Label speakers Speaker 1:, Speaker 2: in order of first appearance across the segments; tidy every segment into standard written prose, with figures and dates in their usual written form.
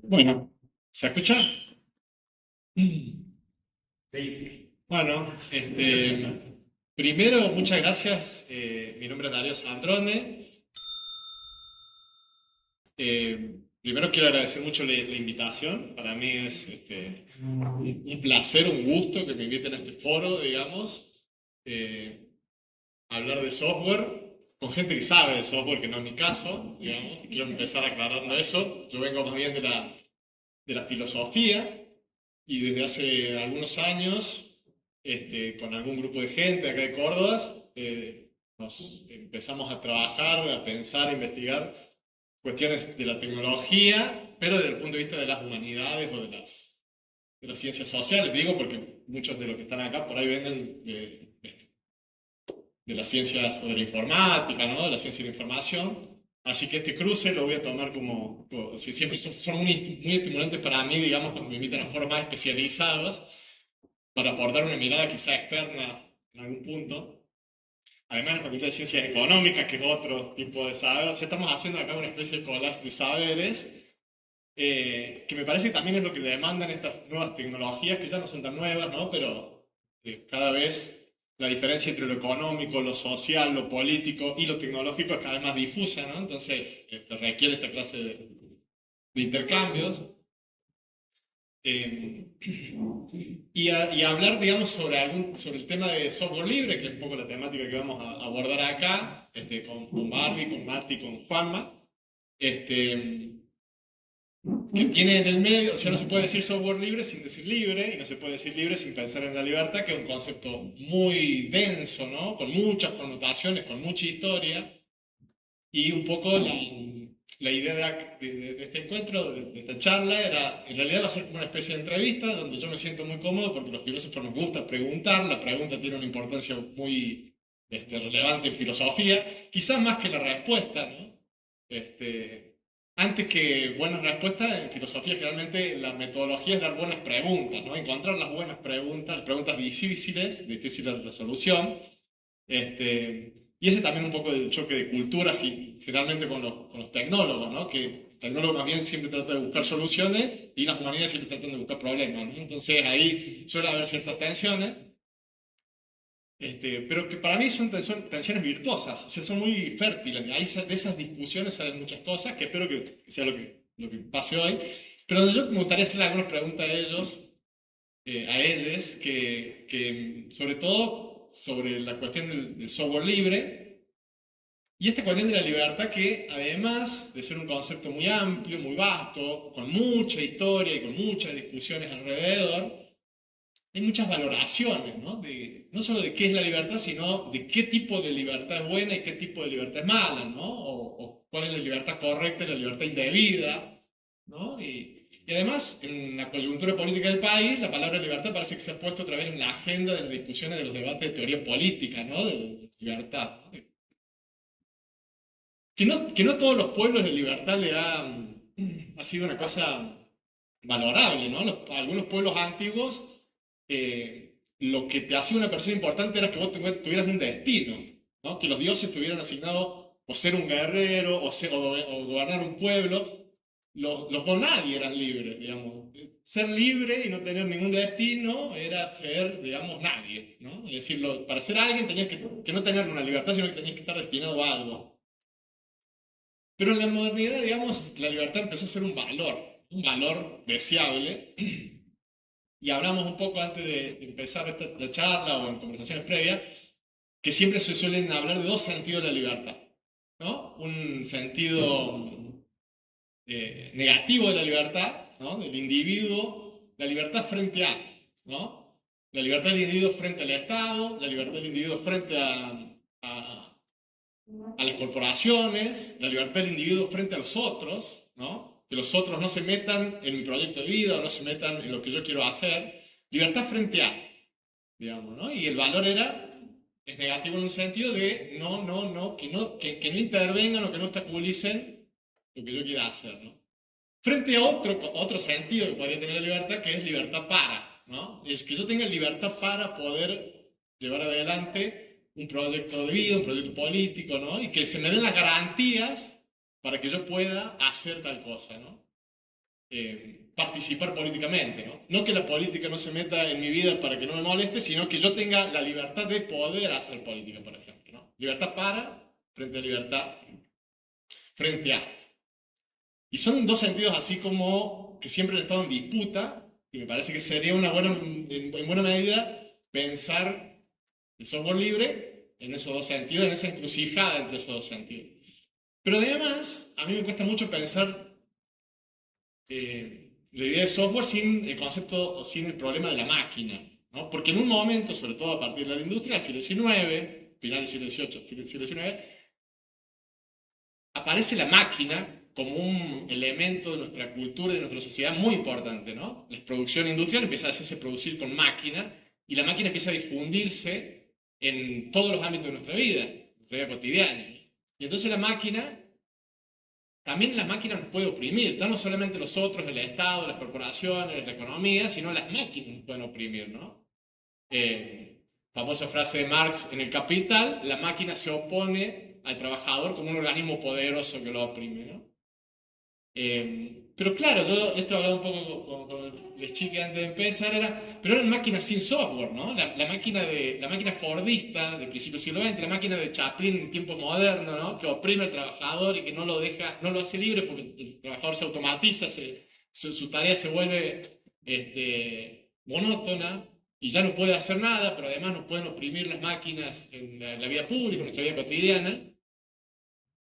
Speaker 1: Bueno, ¿se escucha? Bueno, primero, muchas gracias. Mi nombre es Darío Sandrone. Primero quiero agradecer mucho la invitación. Para mí es un placer, un gusto que me inviten a este foro, digamos, eh, a hablar de software con gente que sabe de software, que no es mi caso, digamos. Quiero empezar aclarando eso. Yo vengo más bien de la filosofía. Y desde hace algunos años, con algún grupo de gente acá de Córdoba, nos empezamos a trabajar, a pensar, a investigar cuestiones de la tecnología, pero desde el punto de vista de las humanidades o de las ciencias sociales, digo, porque muchos de los que están acá por ahí vienen de las ciencias o de la informática, ¿no? De la ciencia de la información. Así que este cruce lo voy a tomar si siempre son muy estimulantes para mí, digamos, cuando me invitan a foros más especializados, para aportar una mirada quizá externa en algún punto. Además, en la Facultad de Ciencias Económicas, que es otro tipo de saberes, o sea, estamos haciendo acá una especie de collage de saberes, que me parece que también es lo que demandan estas nuevas tecnologías, que ya no son tan nuevas, ¿no? Pero cada vez la diferencia entre lo económico, lo social, lo político y lo tecnológico es cada vez más difusa, ¿no? Entonces, requiere esta clase de intercambios. Eh, y hablar, digamos, sobre el tema de software libre, que es un poco la temática que vamos a abordar acá, con Barbie, con Mati, con Juanma, este, que tiene en el medio, o sea, no se puede decir software libre sin decir libre, y no se puede decir libre sin pensar en la libertad, que es un concepto muy denso, ¿no? Con muchas connotaciones, con mucha historia, y un poco la idea de este encuentro, de esta charla, era, en realidad va a ser como una especie de entrevista donde yo me siento muy cómodo porque los filósofos nos gusta preguntar, la pregunta tiene una importancia muy relevante en filosofía, quizás más que la respuesta, ¿no? Este, Antes que buenas respuestas, en filosofía generalmente la metodología es dar buenas preguntas, ¿no? Encontrar las buenas preguntas, preguntas difíciles, difíciles de resolución, y ese también un poco del choque de culturas, generalmente con los tecnólogos, ¿no? Que el tecnólogo más bien siempre trata de buscar soluciones y las humanidades siempre tratan de buscar problemas, ¿no? Entonces ahí suele haber ciertas tensiones, pero que para mí son tensiones virtuosas, o sea, son muy fértiles. Ahí de esas discusiones salen muchas cosas, que espero que sea lo que pase hoy. Pero yo me gustaría hacerle algunas preguntas a ellos, a ellos, que sobre todo sobre la cuestión del software libre y esta cuestión de la libertad que además de ser un concepto muy amplio, muy vasto, con mucha historia y con muchas discusiones alrededor, hay muchas valoraciones, ¿no? No solo de qué es la libertad, sino de qué tipo de libertad es buena y qué tipo de libertad es mala, ¿no? O cuál es la libertad correcta y la libertad indebida, ¿no? Y además, en la coyuntura política del país, la palabra libertad parece que se ha puesto otra vez en la agenda de las discusiones de los debates de teoría política, ¿no? De libertad, ¿no? Que no todos los pueblos de libertad ha sido una cosa valorable, ¿no? Algunos pueblos antiguos, lo que te hacía una persona importante era que vos tuvieras un destino, ¿no? Que los dioses te hubieran asignado por ser un guerrero o gobernar un pueblo. Los donadi eran libres, digamos. Ser libre y no tener ningún destino era ser, digamos, nadie, ¿no? Es decir, para ser alguien tenías que no tener una libertad, sino que tenías que estar destinado a algo. Pero en la modernidad, digamos, la libertad empezó a ser un valor deseable. Y hablamos un poco antes de empezar la charla o en conversaciones previas, que siempre se suelen hablar de dos sentidos de la libertad, ¿no? Un sentido negativo de la libertad, ¿no? Del individuo, la libertad frente a, ¿no? La libertad del individuo frente al Estado, la libertad del individuo frente a las corporaciones, la libertad del individuo frente a los otros, ¿no? Que los otros no se metan en mi proyecto de vida o no se metan en lo que yo quiero hacer. Libertad frente a, digamos, ¿no? Y el valor es negativo en un sentido de que no intervengan o que no obstaculicen lo que yo quiera hacer, ¿no? Frente a otro sentido que podría tener la libertad, que es libertad para, ¿no? Es que yo tenga libertad para poder llevar adelante un proyecto de vida, un proyecto político, ¿no? Y que se me den las garantías para que yo pueda hacer tal cosa, ¿no? participar políticamente, ¿no? No que la política no se meta en mi vida para que no me moleste, sino que yo tenga la libertad de poder hacer política, por ejemplo, ¿no? Libertad para, frente a libertad, frente a. Y son dos sentidos así como que siempre han estado en disputa, y me parece que sería una buena, en buena medida pensar el software libre en esos dos sentidos, en esa encrucijada entre esos dos sentidos. Pero además, a mí me cuesta mucho pensar la idea de software sin el concepto o sin el problema de la máquina, ¿no? Porque en un momento, sobre todo a partir de la industria del siglo XIX, final del siglo XVIII, siglo XIX, aparece la máquina como un elemento de nuestra cultura y de nuestra sociedad muy importante, ¿no? La producción industrial empieza a hacerse producir con máquina y la máquina empieza a difundirse en todos los ámbitos de nuestra vida cotidiana. Y entonces la máquina, también la máquina nos puede oprimir, ya no solamente nosotros, el Estado, las corporaciones, la economía, sino las máquinas nos pueden oprimir, ¿no? Famosa frase de Marx en El Capital, la máquina se opone al trabajador como un organismo poderoso que lo oprime, ¿no? Pero claro, yo esto hablaba un poco con el chique antes de empezar, pero eran máquinas sin software, ¿no? La máquina fordista del principio del siglo XX, la máquina de Chaplin en tiempo moderno, ¿no? Que oprime al trabajador y que no lo deja, no lo hace libre porque el trabajador se automatiza, su tarea se vuelve monótona y ya no puede hacer nada, pero además nos pueden oprimir las máquinas en la vida pública, en nuestra vida cotidiana.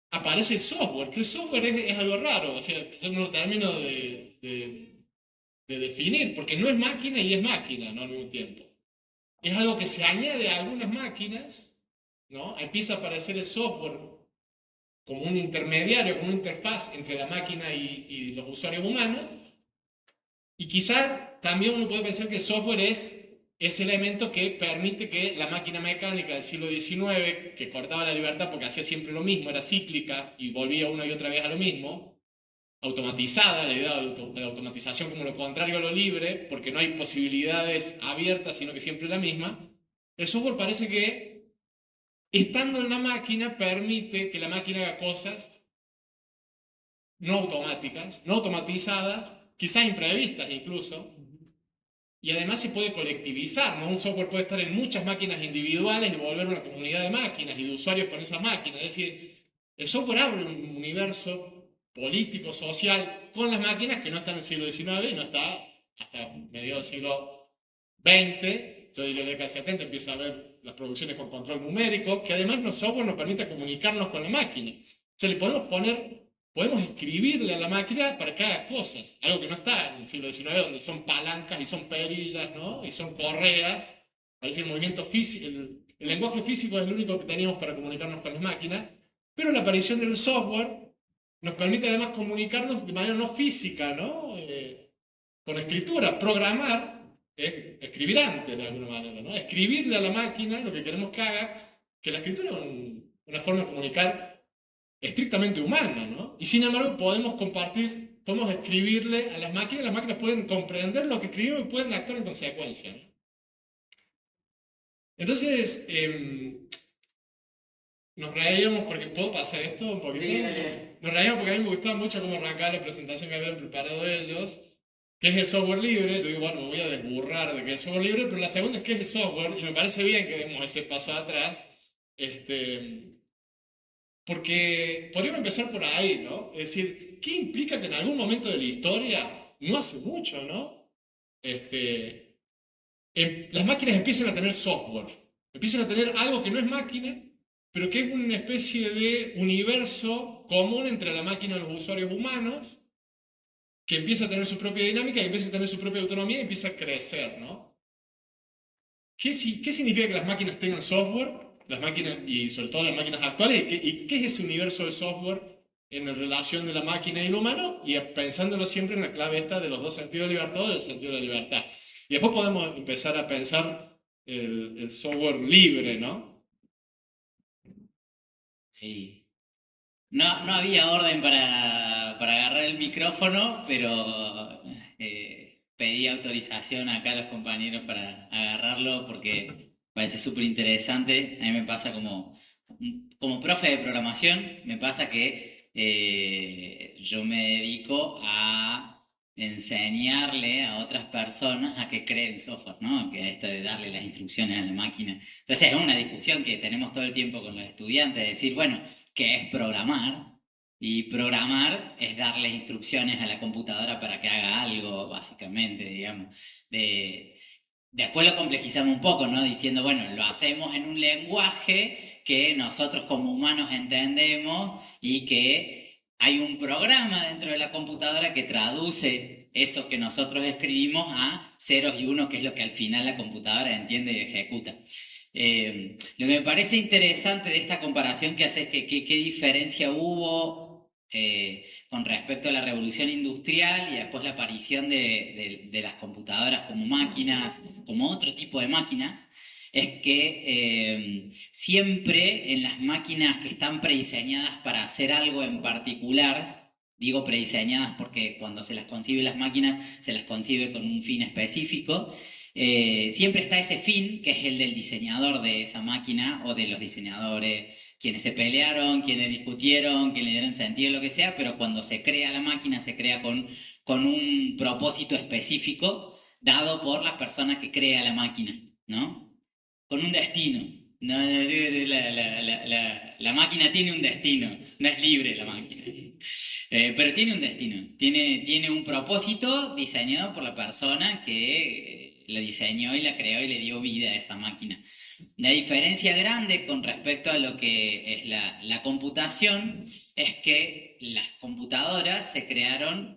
Speaker 1: Aparece el software, que el software es algo raro, o sea, yo no lo termino de definir, porque no es máquina y es máquina, ¿no? Al mismo tiempo. Es algo que se añade a algunas máquinas, ¿no? Empieza a aparecer el software como un intermediario, como una interfaz entre la máquina y los usuarios humanos, y quizá también uno puede pensar que el software es ese elemento que permite que la máquina mecánica del siglo XIX, que cortaba la libertad porque hacía siempre lo mismo, era cíclica y volvía una y otra vez a lo mismo, automatizada, la idea de la automatización como lo contrario a lo libre, porque no hay posibilidades abiertas, sino que siempre es la misma, el software parece que, estando en la máquina, permite que la máquina haga cosas no automáticas, no automatizadas, quizás imprevistas incluso, y además se puede colectivizar, ¿no? Un software puede estar en muchas máquinas individuales y volver una comunidad de máquinas y de usuarios con esas máquinas. Es decir, el software abre un universo político, social, con las máquinas que no están en el siglo XIX y no está hasta mediados del siglo XX. Yo diría que en la década del 70 empieza a haber las producciones con control numérico, que además los software nos permiten comunicarnos con la máquina. O sea, le podemos escribirle a la máquina para que haga cosas, algo que no está en el siglo XIX, donde son palancas y son perillas, ¿no? Y son correas. Parece el movimiento físico, el lenguaje físico es el único que teníamos para comunicarnos con las máquinas, pero la aparición del software nos permite además comunicarnos de manera no física, ¿no? Con escritura, programar, es escribir antes de alguna manera, ¿no? Escribirle a la máquina lo que queremos que haga, que la escritura es una forma de comunicar estrictamente humana, ¿no? Y sin embargo podemos compartir, podemos escribirle a las máquinas pueden comprender lo que escribimos y pueden actuar en consecuencia, ¿no? Entonces, nos reíamos porque, ¿puedo pasar esto un poquito?
Speaker 2: Sí,
Speaker 1: Nos reíamos porque a mí me gustaba mucho cómo arrancaba la presentación que habían preparado ellos, que es el software libre. Yo digo, bueno, me voy a desburrar de que es el software libre, pero la segunda es que es el software, y me parece bien que demos ese paso atrás, porque podríamos empezar por ahí, ¿no? Es decir, ¿qué implica que en algún momento de la historia, no hace mucho, ¿no? Las máquinas empiezan a tener software, empiezan a tener algo que no es máquina, pero que es una especie de universo común entre la máquina y los usuarios humanos, que empieza a tener su propia dinámica y empieza a tener su propia autonomía y empieza a crecer, ¿no? ¿Qué significa que las máquinas tengan software? Las máquinas, y sobre todo las máquinas actuales, ¿y qué es ese universo de software en la relación de la máquina y el humano? Y pensándolo siempre en la clave esta de los dos sentidos de libertad o del sentido de la libertad. Y después podemos empezar a pensar el software libre, ¿no?
Speaker 2: sí. No, no había orden para agarrar el micrófono, pero pedí autorización acá a los compañeros para agarrarlo porque parece súper interesante. A mí me pasa como profe de programación, me pasa que yo me dedico a enseñarle a otras personas a que creen software, ¿no? Que esto de darle las instrucciones a la máquina. Entonces es una discusión que tenemos todo el tiempo con los estudiantes, de decir, bueno, ¿qué es programar? Y programar es darle instrucciones a la computadora para que haga algo, básicamente, digamos. Después lo complejizamos un poco, ¿no? Diciendo, bueno, lo hacemos en un lenguaje que nosotros como humanos entendemos y que hay un programa dentro de la computadora que traduce eso que nosotros escribimos a ceros y unos, que es lo que al final la computadora entiende y ejecuta. Lo que me parece interesante de esta comparación que hace es que qué diferencia hubo con respecto a la revolución industrial y después la aparición de las computadoras como máquinas, como otro tipo de máquinas, es que siempre en las máquinas que están prediseñadas para hacer algo en particular, digo prediseñadas porque cuando se las concibe las máquinas, se las concibe con un fin específico, siempre está ese fin, que es el del diseñador de esa máquina o de los diseñadores, quienes se pelearon, quienes discutieron, quienes le dieron sentido, lo que sea, pero cuando se crea la máquina, se crea con un propósito específico dado por las personas que crea la máquina, ¿no? Con un destino. No, la máquina tiene un destino, no es libre la máquina. Pero tiene un destino, tiene un propósito diseñado por la persona que la diseñó y la creó y le dio vida a esa máquina. La diferencia grande con respecto a lo que es la computación es que las computadoras se crearon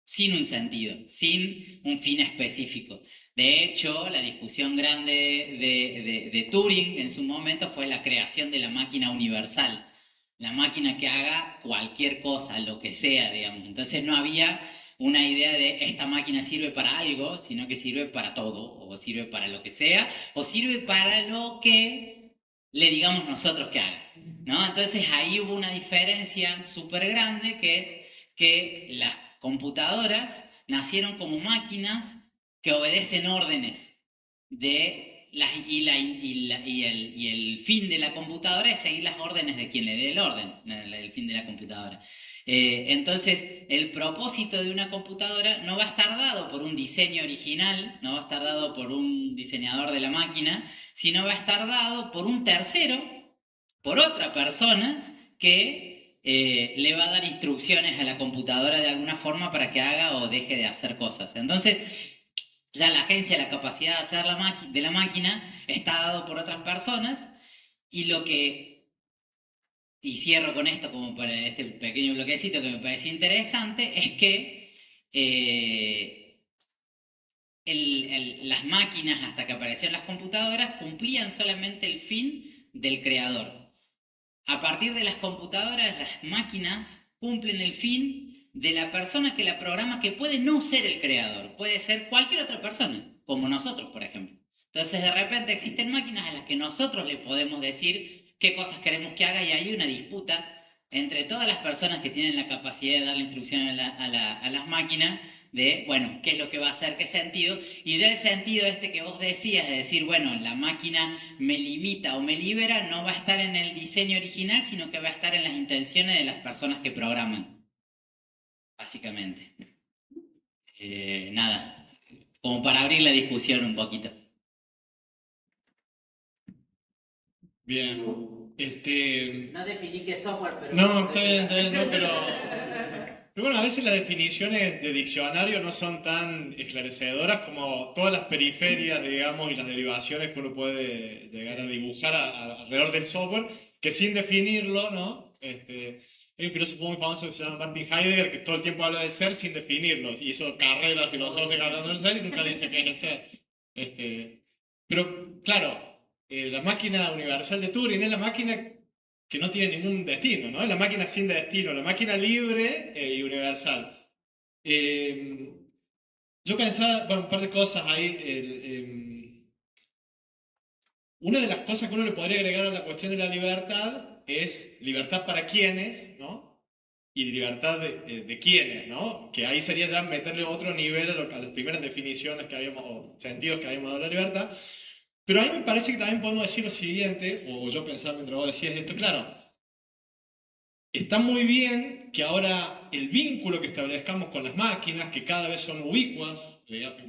Speaker 2: sin un sentido, sin un fin específico. De hecho, la discusión grande de Turing en su momento fue la creación de la máquina universal, la máquina que haga cualquier cosa, lo que sea, digamos. Entonces no había una idea de esta máquina sirve para algo, sino que sirve para todo, o sirve para lo que sea, o sirve para lo que le digamos nosotros que haga, ¿no? Entonces ahí hubo una diferencia súper grande, que es que las computadoras nacieron como máquinas que obedecen órdenes y el fin de la computadora es seguir las órdenes de quien le dé el orden, el fin de la computadora. Entonces, el propósito de una computadora no va a estar dado por un diseño original, no va a estar dado por un diseñador de la máquina, sino va a estar dado por un tercero, por otra persona que le va a dar instrucciones a la computadora de alguna forma para que haga o deje de hacer cosas. Entonces, ya la agencia, la capacidad de hacer de la máquina está dado por otras personas y y cierro con esto como para este pequeño bloquecito que me pareció interesante, es que las máquinas, hasta que aparecieron las computadoras, cumplían solamente el fin del creador. A partir de las computadoras, las máquinas cumplen el fin de la persona que la programa, que puede no ser el creador, puede ser cualquier otra persona, como nosotros, por ejemplo. Entonces, de repente existen máquinas a las que nosotros le podemos decir qué cosas queremos que haga y hay una disputa entre todas las personas que tienen la capacidad de darle instrucción a las máquinas de, bueno, qué es lo que va a hacer, qué sentido, y ya el sentido este que vos decías, de decir, bueno, la máquina me limita o me libera, no va a estar en el diseño original, sino que va a estar en las intenciones de las personas que programan, básicamente. Nada, como para abrir la discusión un poquito.
Speaker 1: Bien.
Speaker 2: No definí qué software, pero...
Speaker 1: No, está bien, no, pero bueno, a veces las definiciones de diccionario no son tan esclarecedoras como todas las periferias, digamos, y las derivaciones que uno puede llegar a dibujar alrededor del software, que sin definirlo, ¿no? Hay un filósofo muy famoso que se llama Martin Heidegger, que todo el tiempo habla del ser sin definirlo, y hizo carreras filosóficas hablando del ser y nunca dice qué es el ser. Pero, claro, la máquina universal de Turing es la máquina que no tiene ningún destino, ¿no? Es la máquina sin destino, la máquina libre y universal. Eh, yo pensaba, bueno, un par de cosas ahí. Una de las cosas que uno le podría agregar a la cuestión de la libertad es libertad para quiénes, ¿no? Y libertad de quiénes, ¿no? Que ahí sería ya meterle otro nivel a las primeras definiciones que habíamos, o sentidos que habíamos dado de la libertad. Pero a mí me parece que también podemos decir lo siguiente, o yo pensaba mientras vos decías esto, claro, está muy bien que ahora el vínculo que establezcamos con las máquinas, que cada vez son ubicuas,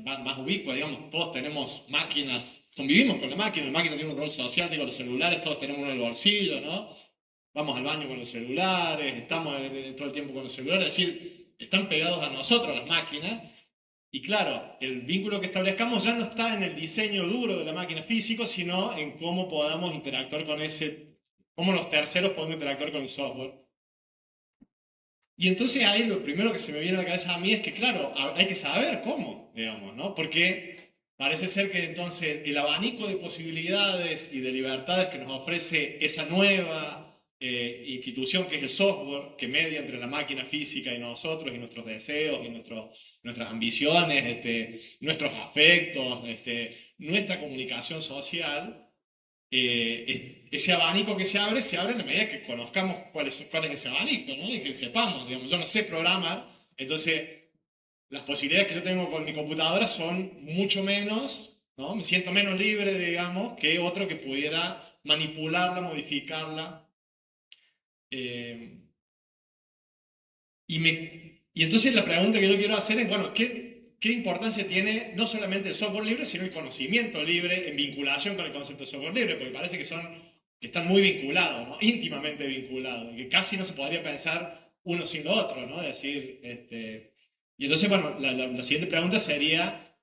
Speaker 1: más ubicuas, digamos, todos tenemos máquinas, convivimos con la máquina tiene un rol social, digo, los celulares todos tenemos uno en el bolsillo, ¿no? Vamos al baño con los celulares, estamos todo el tiempo con los celulares, es decir, están pegados a nosotros las máquinas, y claro, el vínculo que establezcamos ya no está en el diseño duro de la máquina físico, sino en cómo podamos interactuar con ese, cómo los terceros podemos interactuar con el software. Y entonces ahí lo primero que se me viene a la cabeza a mí es que, claro, hay que saber cómo, digamos, ¿no? Porque parece ser que entonces el abanico de posibilidades y de libertades que nos ofrece esa nueva institución que es el software, que media entre la máquina física y nosotros, y nuestros deseos, y nuestras ambiciones, nuestros afectos, nuestra comunicación social, ese abanico que se abre en la medida que conozcamos cuál es ese abanico, ¿no? Y que sepamos, digamos, yo no sé programar, entonces las posibilidades que yo tengo con mi computadora son mucho menos, ¿no? Me siento menos libre, digamos, que otro que pudiera manipularla, modificarla. eh, y entonces la pregunta que yo quiero hacer es, bueno, ¿qué importancia tiene no solamente el software libre, sino el conocimiento libre en vinculación con el concepto de software libre? Porque parece que están muy vinculados, ¿no? Íntimamente vinculados, y que casi no se podría pensar uno sin lo otro, ¿no? Es decir, y entonces, bueno, la siguiente pregunta sería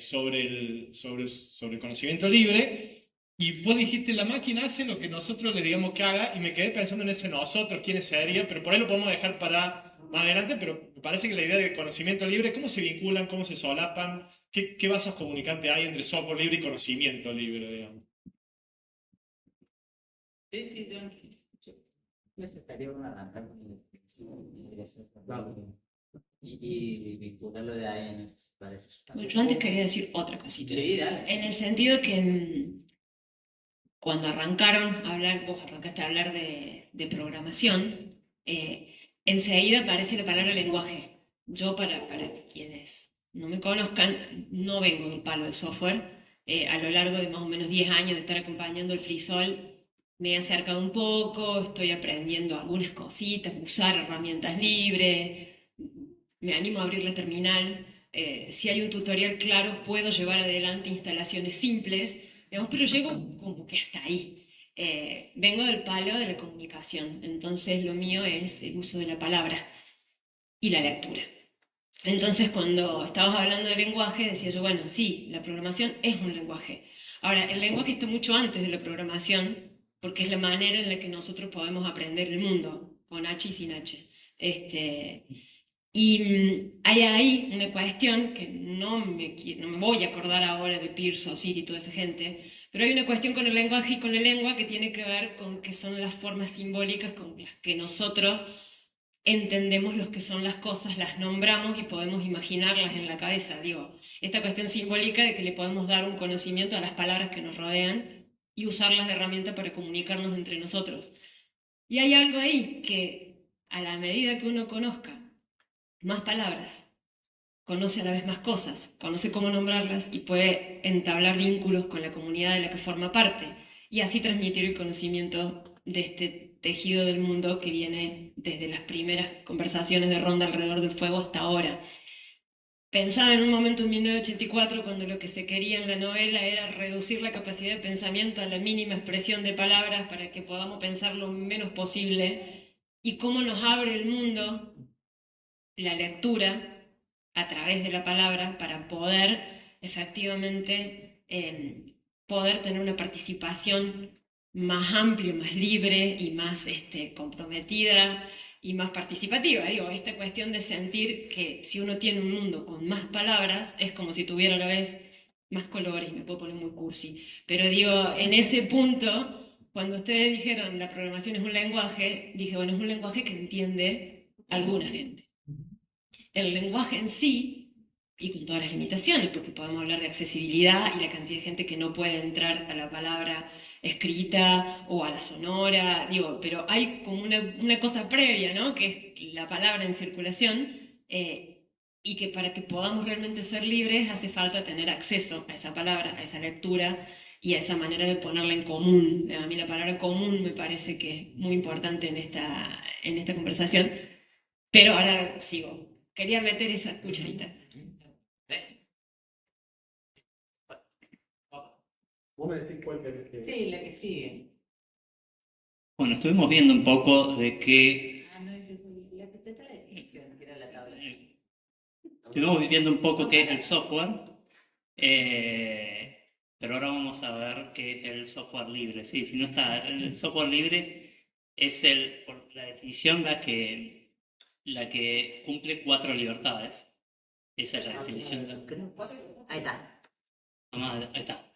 Speaker 1: sobre el conocimiento libre. Y vos dijiste, la máquina hace lo que nosotros le digamos que haga, y me quedé pensando en ese nosotros, quiénes serían, pero por ahí lo podemos dejar para más adelante, pero me parece que la idea de conocimiento libre, ¿cómo se vinculan, cómo se solapan? ¿Qué vasos comunicantes hay entre software libre y conocimiento libre, digamos?
Speaker 3: Sí, sí, yo necesitaría arrancar con el eso, y vincularlo de ahí, no sé si parece.
Speaker 4: Bueno, yo antes quería decir otra cosita.
Speaker 3: Sí, dale.
Speaker 4: En el sentido que cuando arrancaron a hablar, vos arrancaste a hablar de programación, enseguida aparece la palabra lenguaje. Yo, para quienes no me conozcan, no vengo del palo del software. A lo largo de más o menos 10 años de estar acompañando el Frisol, me he acercado un poco, estoy aprendiendo algunas cositas, usar herramientas libres, me animo a abrir la terminal. Si hay un tutorial claro, puedo llevar adelante instalaciones simples, digamos, pero llego como que hasta ahí. Vengo del palo de la comunicación, entonces lo mío es el uso de la palabra y la lectura. Entonces, cuando estabas hablando de lenguaje, decía yo, bueno, sí, la programación es un lenguaje. Ahora, el lenguaje está mucho antes de la programación, porque es la manera en la que nosotros podemos aprender el mundo, con H y sin H. Y hay ahí una cuestión que no me voy a acordar ahora de Peirce o Siri y toda esa gente, pero hay una cuestión con el lenguaje y con la lengua que tiene que ver con que son las formas simbólicas con las que nosotros entendemos lo que son las cosas, las nombramos y podemos imaginarlas en la cabeza. Digo, esta cuestión simbólica de que le podemos dar un conocimiento a las palabras que nos rodean y usarlas de herramienta para comunicarnos entre nosotros. Y hay algo ahí que, a la medida que uno conozca más palabras, conoce a la vez más cosas, conoce cómo nombrarlas y puede entablar vínculos con la comunidad de la que forma parte y así transmitir el conocimiento de este tejido del mundo que viene desde las primeras conversaciones de ronda alrededor del fuego hasta ahora. Pensaba en un momento en 1984 cuando lo que se quería en la novela era reducir la capacidad de pensamiento a la mínima expresión de palabras para que podamos pensar lo menos posible y cómo nos abre el mundo la lectura a través de la palabra para poder efectivamente poder tener una participación más amplia, más libre y más comprometida y más participativa. Digo, esta cuestión de sentir que si uno tiene un mundo con más palabras, es como si tuviera a la vez más colores, me puedo poner muy cursi, pero digo, en ese punto, cuando ustedes dijeron la programación es un lenguaje, dije, bueno, es un lenguaje que entiende alguna gente. El lenguaje en sí, y con todas las limitaciones, porque podemos hablar de accesibilidad y la cantidad de gente que no puede entrar a la palabra escrita o a la sonora, digo, pero hay como una cosa previa, ¿no? Que es la palabra en circulación, y que para que podamos realmente ser libres hace falta tener acceso a esa palabra, a esa lectura, y esa manera de ponerla en común. A mí la palabra común me parece que es muy importante en esta conversación, pero ahora sigo. Quería meter esa cucharita.
Speaker 1: Vos me decís cuál querés que...
Speaker 3: Sí, la que sigue.
Speaker 2: Bueno, estuvimos viendo un poco de qué...
Speaker 3: Ah, no, la que te trae la definición, que era la tabla.
Speaker 2: Estuvimos viendo un poco qué es el software, pero ahora vamos a ver qué es el software libre. Sí, si no está, el software libre es por la definición la que cumple 4 libertades. Esa es la definición.
Speaker 3: Ahí está.
Speaker 2: Ahí está.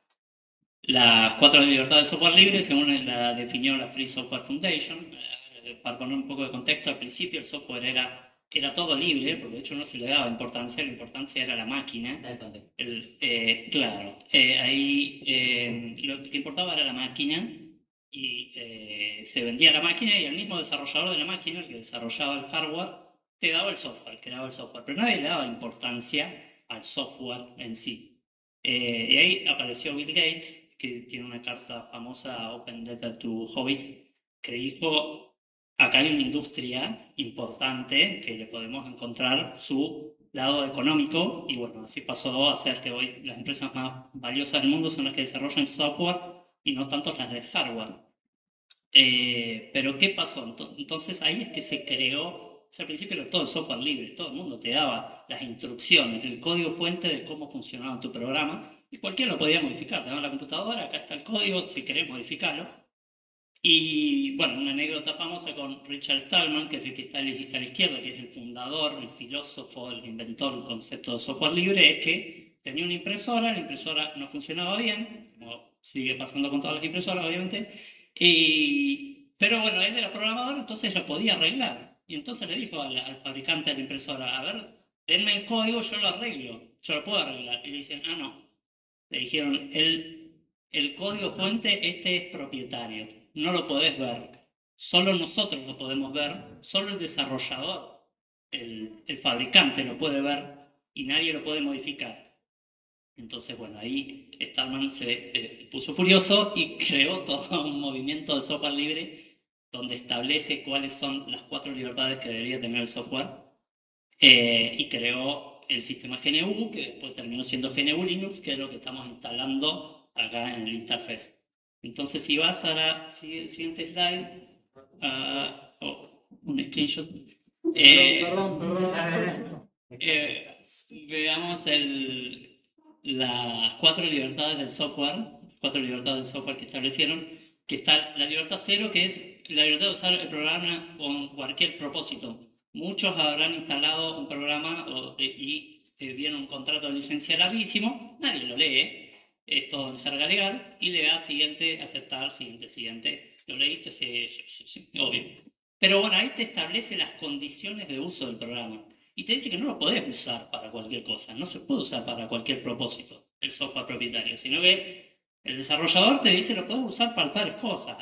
Speaker 2: Las 4 libertades de software libre, según la definió la Free Software Foundation. Para poner un poco de contexto, al principio el software era todo libre, porque de hecho no se le daba importancia, la importancia era la máquina. Claro, ahí lo que importaba era la máquina y se vendía la máquina y el mismo desarrollador de la máquina, el que desarrollaba el hardware, te daba el software, creaba el software, pero nadie le daba importancia al software en sí. Y ahí apareció Bill Gates, que tiene una carta famosa, Open Letter to Hobbies, que dijo: acá hay una industria importante que le podemos encontrar su lado económico, y bueno, así pasó a ser que hoy las empresas más valiosas del mundo son las que desarrollan software y no tanto las de hardware. Pero ¿qué pasó? Entonces ahí es que se creó, o sea, al principio era todo el software libre, todo el mundo te daba las instrucciones, el código fuente de cómo funcionaba tu programa, y cualquiera lo podía modificar. Te daba la computadora, acá está el código, si querés modificarlo. Y bueno, una anécdota famosa con Richard Stallman, que es el que está a la izquierda, que es el fundador, el filósofo, el inventor del concepto de software libre, es que tenía una impresora, la impresora no funcionaba bien, como sigue pasando con todas las impresoras, obviamente, pero bueno, él era programador, entonces lo podía arreglar. Y entonces le dijo al fabricante de la impresora: a ver, denme el código, yo lo arreglo, yo lo puedo arreglar. Y le dicen: ah, no. Le dijeron: el código fuente es propietario, no lo podés ver, solo nosotros lo podemos ver, solo el desarrollador, el fabricante lo puede ver y nadie lo puede modificar. Entonces, bueno, ahí Stallman se puso furioso y creó todo un movimiento de software libre donde establece cuáles son las 4 libertades que debería tener el software, y creó el sistema GNU, que después terminó siendo GNU Linux, que es lo que estamos instalando acá en el Interface. Entonces, si vas a la siguiente slide, un screenshot, veamos las 4 libertades del software, 4 libertades del software que establecieron, que está la libertad 0, que es la libertad de usar el programa con cualquier propósito. Muchos habrán instalado un programa y viene un contrato de licencia larguísimo, nadie lo lee, es todo en jerga legal, y le da siguiente, aceptar, siguiente. ¿Lo leíste? Sí, obvio. Pero bueno, ahí te establece las condiciones de uso del programa y te dice que no lo podés usar para cualquier cosa, no se puede usar para cualquier propósito el software propietario, sino que el desarrollador te dice lo podés usar para tales cosas.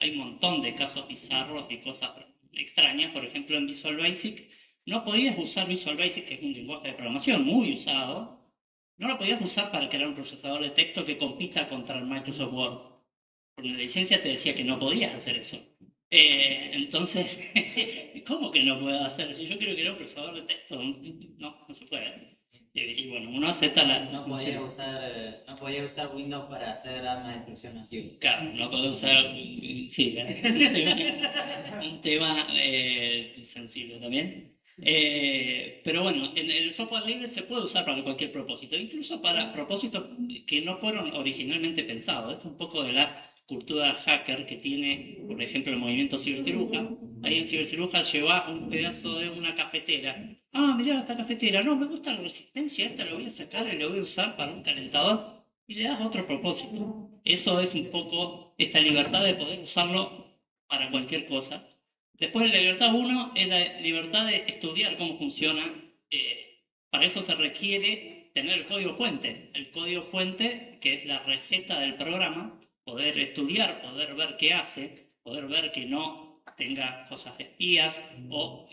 Speaker 2: Hay un montón de casos bizarros y cosas extrañas. Por ejemplo, en Visual Basic no podías usar Visual Basic, que es un lenguaje de programación muy usado, no lo podías usar para crear un procesador de texto que compita contra el Microsoft Word, porque la licencia te decía que no podías hacer eso. Entonces, ¿cómo que no puedo hacer? Si yo quiero crear un procesador de texto, no se puede. Y bueno, uno acepta
Speaker 3: No podía usar Windows para hacer armas de destrucción masiva.
Speaker 2: Claro, no puedo usar. Sí, un tema sensible también. Pero bueno, en el software libre se puede usar para cualquier propósito, incluso para propósitos que no fueron originalmente pensados. Esto es un poco de la cultura hacker que tiene, por ejemplo, el movimiento ciberciruja. Ahí en ciberciruja lleva un pedazo de una cafetera. Ah, mirá esta cafetera, no, me gusta la resistencia, esta la voy a sacar y la voy a usar para un calentador, y le das otro propósito. Eso es un poco esta libertad de poder usarlo para cualquier cosa. Después la libertad 1 es la libertad de estudiar cómo funciona. Para eso se requiere tener el código fuente. El código fuente, que es la receta del programa, poder estudiar, poder ver qué hace, poder ver que no tenga cosas espías o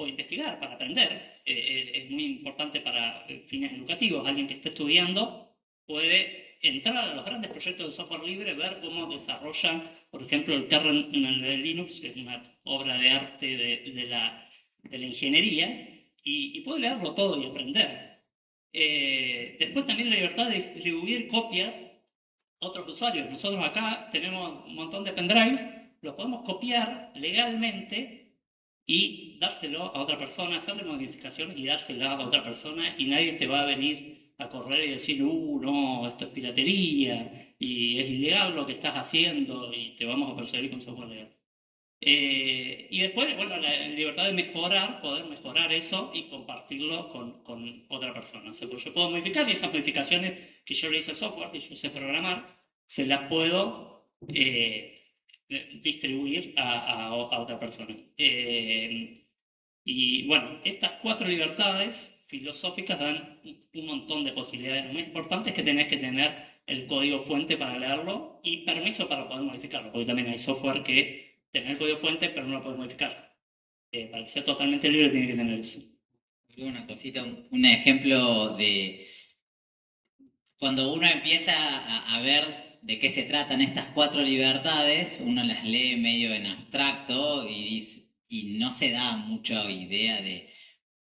Speaker 2: investigar para aprender. Es muy importante para fines educativos. Alguien que esté estudiando puede
Speaker 5: entrar a los grandes proyectos de software libre, ver cómo desarrollan, por ejemplo, el kernel de Linux, que es una obra de arte de la ingeniería, y poder leerlo todo y aprender. Después también la libertad de distribuir copias a otros usuarios. Nosotros acá tenemos un montón de pendrives, los podemos copiar legalmente y dárselo a otra persona, hacerle modificaciones y dárselo a otra persona, y nadie te va a venir a correr y decir, no, esto es piratería y es ilegal lo que estás haciendo y te vamos a perseguir con software legal. Y después, bueno, la libertad de mejorar, poder mejorar eso y compartirlo con otra persona. O sea, pues yo puedo modificar, y esas modificaciones que yo le hice al software, que yo sé programar, se las puedo distribuir a otra persona. Y bueno, estas 4 libertades filosóficas dan un montón de posibilidades. Lo más importante es que tenés que tener el código fuente para leerlo y permiso para poder modificarlo, porque también hay software que tener el código fuente pero no lo puedes modificar. Para que sea totalmente libre tiene que tener eso.
Speaker 2: Una cosita, un ejemplo de cuando uno empieza a ver de qué se tratan estas 4 libertades, uno las lee medio en abstracto y no se da mucha idea de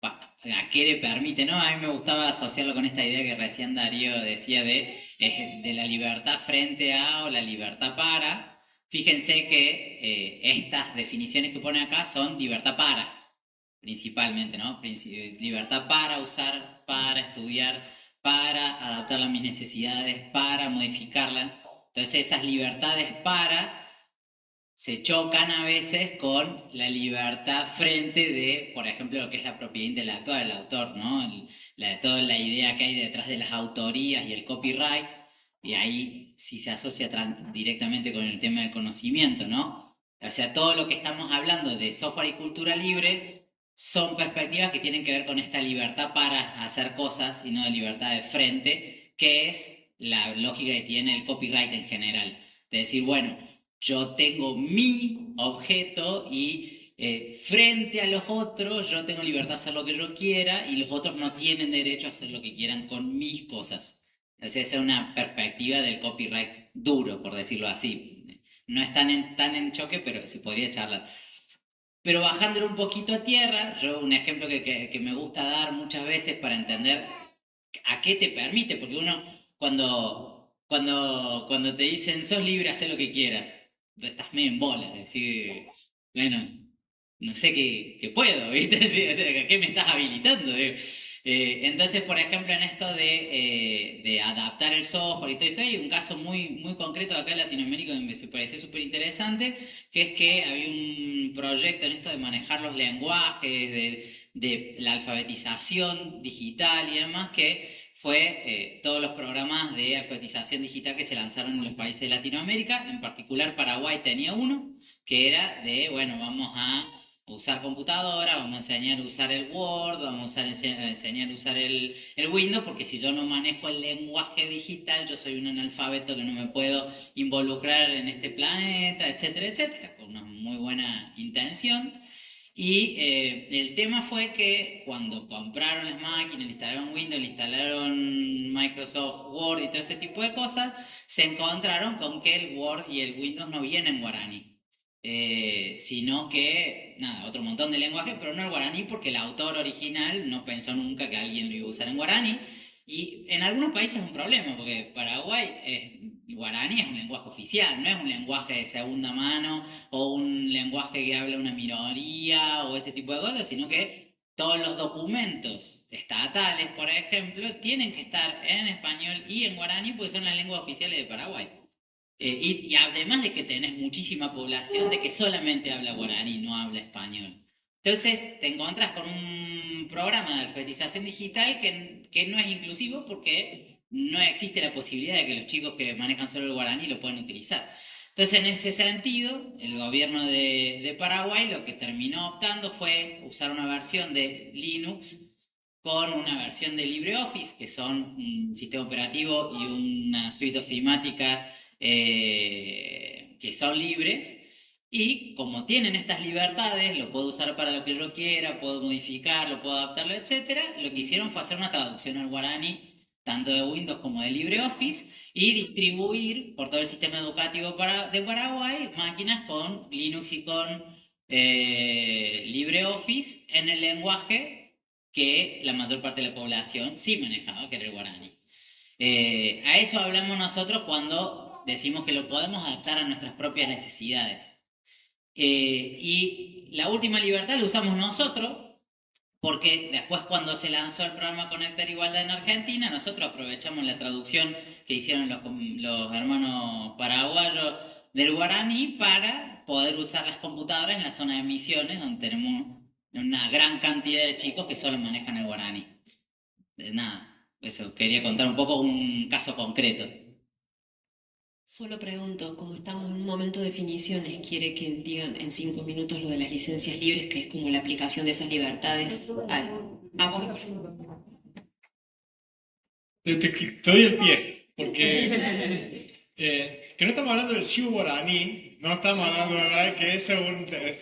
Speaker 2: a qué le permite, ¿no? A mí me gustaba asociarlo con esta idea que recién Darío decía de la libertad frente a o la libertad para. Fíjense que estas definiciones que pone acá son libertad para, principalmente, ¿no? Libertad para usar, para estudiar, para adaptarla a mis necesidades, para modificarla. Entonces esas libertades para se chocan a veces con la libertad frente de, por ejemplo, lo que es la propiedad intelectual del autor, ¿no? Toda la idea que hay detrás de las autorías y el copyright, y ahí sí se asocia directamente con el tema del conocimiento, ¿no? O sea, todo lo que estamos hablando de software y cultura libre son perspectivas que tienen que ver con esta libertad para hacer cosas y no de libertad de frente, que es la lógica que tiene el copyright en general. De decir, bueno, yo tengo mi objeto y frente a los otros yo tengo libertad de hacer lo que yo quiera y los otros no tienen derecho a hacer lo que quieran con mis cosas. Entonces esa es una perspectiva del copyright duro, por decirlo así. No es tan en choque, pero se podría charlar. Pero bajándolo un poquito a tierra, yo un ejemplo que me gusta dar muchas veces para entender a qué te permite, porque uno cuando te dicen sos libre, haz lo que quieras, estás medio en bola, decir, bueno, no sé qué puedo, ¿viste? O sea, ¿a qué me estás habilitando? Entonces, por ejemplo, en esto de adaptar el software y todo esto, hay un caso muy concreto acá en Latinoamérica que me pareció súper interesante, que es que había un proyecto en esto de manejar los lenguajes, de la alfabetización digital y demás, que fue todos los programas de alfabetización digital que se lanzaron en los países de Latinoamérica. En particular Paraguay tenía uno, que era de, bueno, vamos a usar computadora, vamos a enseñar a usar el Word, vamos a enseñar a usar el Windows, porque si yo no manejo el lenguaje digital, yo soy un analfabeto que no me puedo involucrar en este planeta, etcétera, etcétera, con una muy buena intención. Y el tema fue que cuando compraron las máquinas, le instalaron Windows, le instalaron Microsoft Word y todo ese tipo de cosas, se encontraron con que el Word y el Windows no vienen en guaraní. Sino que, nada, otro montón de lenguajes, pero no el guaraní, porque el autor original no pensó nunca que alguien lo iba a usar en guaraní. Y en algunos países es un problema, porque Paraguay, guaraní es un lenguaje oficial, no es un lenguaje de segunda mano o un lenguaje que habla una minoría o ese tipo de cosas, sino que todos los documentos estatales, por ejemplo, tienen que estar en español y en guaraní, porque son las lenguas oficiales de Paraguay. Y además de que tenés muchísima población de que solamente habla guaraní, no habla español. Entonces te encontrás con un programa de alfabetización digital que no es inclusivo porque no existe la posibilidad de que los chicos que manejan solo el guaraní lo puedan utilizar. Entonces en ese sentido, el gobierno de Paraguay lo que terminó optando fue usar una versión de Linux con una versión de LibreOffice, que son un sistema operativo y una suite ofimática que son libres, y como tienen estas libertades, lo puedo usar para lo que yo quiera, puedo modificarlo, puedo adaptarlo, etc. Lo que hicieron fue hacer una traducción al guaraní tanto de Windows como de LibreOffice, y distribuir por todo el sistema educativo de Paraguay máquinas con Linux y con LibreOffice en el lenguaje que la mayor parte de la población sí manejaba, que era el guaraní. A eso hablamos nosotros cuando decimos que lo podemos adaptar a nuestras propias necesidades. Y la última libertad la usamos nosotros porque después cuando se lanzó el programa Conectar Igualdad en Argentina, nosotros aprovechamos la traducción que hicieron los hermanos paraguayos del guaraní para poder usar las computadoras en la zona de Misiones, donde tenemos una gran cantidad de chicos que solo manejan el guaraní. Nada, eso, quería contar un poco un caso concreto.
Speaker 4: Solo pregunto, como estamos en un momento de definiciones, ¿quiere que digan en 5 minutos lo de las licencias libres, que es como la aplicación de esas libertades a vos?
Speaker 1: Te doy el pie, porque que no estamos hablando del Xiu guaraní, no estamos hablando de verdad que es